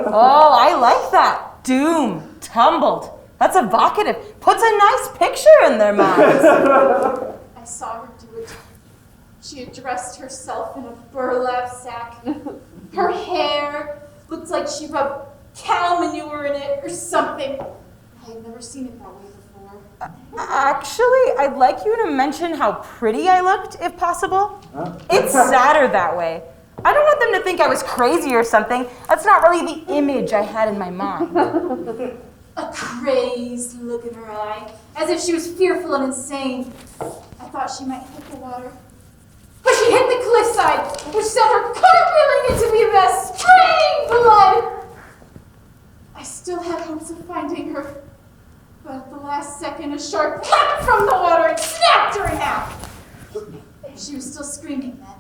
Oh, I like that. Doom, tumbled. That's evocative. Puts a nice picture in their minds. I saw her do it. She had dressed herself in a burlap sack. Her hair looked like she rubbed cow manure in it or something. I had never seen it that way before. Actually, I'd like you to mention how pretty I looked, if possible. It's sadder that way. I don't want them to think I was crazy or something. That's not really the image I had in my mind. A crazed look in her eye, as if she was fearful and insane. I thought she might hit the water. But she hit the cliffside, which sent her cartwheeling into the abyss, spraying blood. I still had hopes of finding her, but at the last second, a shark leapt from the water and snapped her in half. She was still screaming then.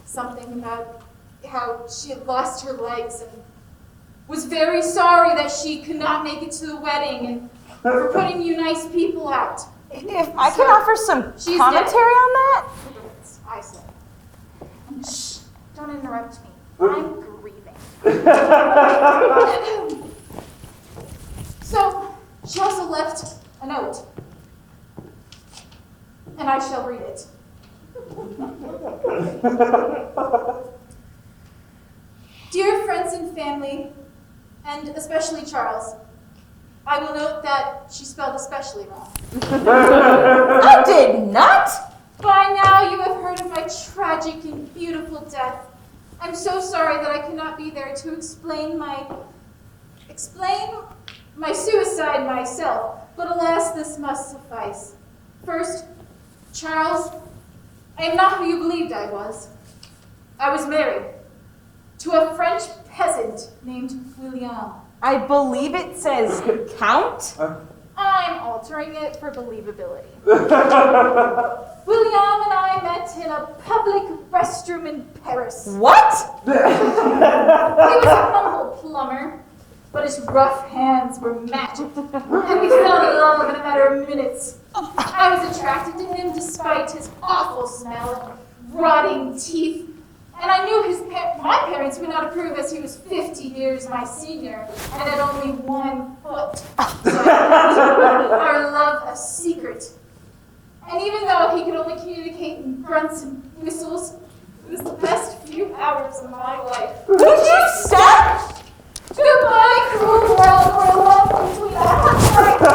Something about how she had lost her legs and was very sorry that she could not make it to the wedding and for putting you nice people out. If I can offer some She's commentary on that? I said. Shh, don't interrupt me. I'm grieving. So, she also left a note. And I shall read it. Dear friends and family, and especially Charles, I will note that she spelled especially wrong. I did not! By now you have heard of my tragic and beautiful death. I'm so sorry that I cannot be there to explain my suicide myself, but alas, this must suffice. First, Charles, I am not who you believed I was. I was married to a French peasant named William. I believe it says count. I'm altering it for believability. William and I met in a public restroom in Paris. What? He was a humble plumber, but his rough hands were magic, and we fell in love in a matter of minutes. I was attracted to him despite his awful smell and rotting teeth, and I knew my parents would not approve as he was 50 years my senior and had only 1 foot. So I kept our love a secret. And even though he could only communicate in grunts and whistles, it was the best few hours of my life. Would you stop? Goodbye, cruel world, where love between a husband, a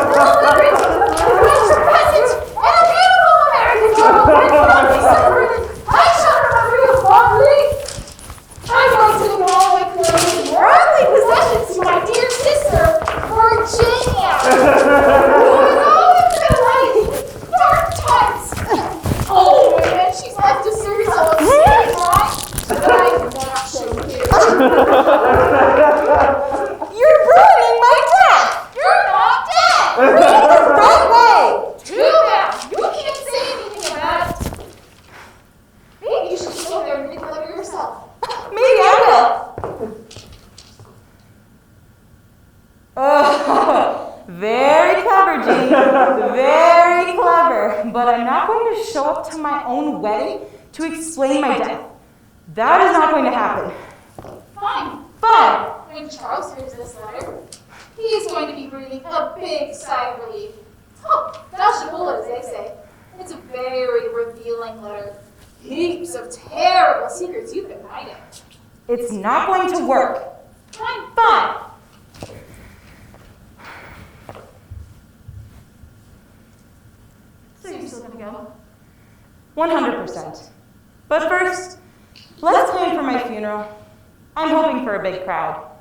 French peasant, and a beautiful American girl went on me separated. I shall remember you fondly. I'm going to leave all my clothes and worldly possessions to my dear sister, Virginia, who is always in the light, dark times. Oh, and she's left a series of serious lies that I cannot show you. You're ruining my death! You're not dead! Read it the right way! Too bad! You can't say anything about it. Maybe you should go there and read the letter yourself. Maybe I will. Oh, very clever, Jean. Very clever. But I'm not going to show up to my own wedding to explain my death. That is not going to happen. Fine. Fine. When Charles hears this letter, he is going to be breathing a big sigh of relief. Oh, dodge a bullet, as they say. It's a very revealing letter. Heaps of terrible secrets you've been hiding. It's not going to work. Fine. Fine. come? 100%. But first, let's plan for my funeral. I'm hoping for a big crowd.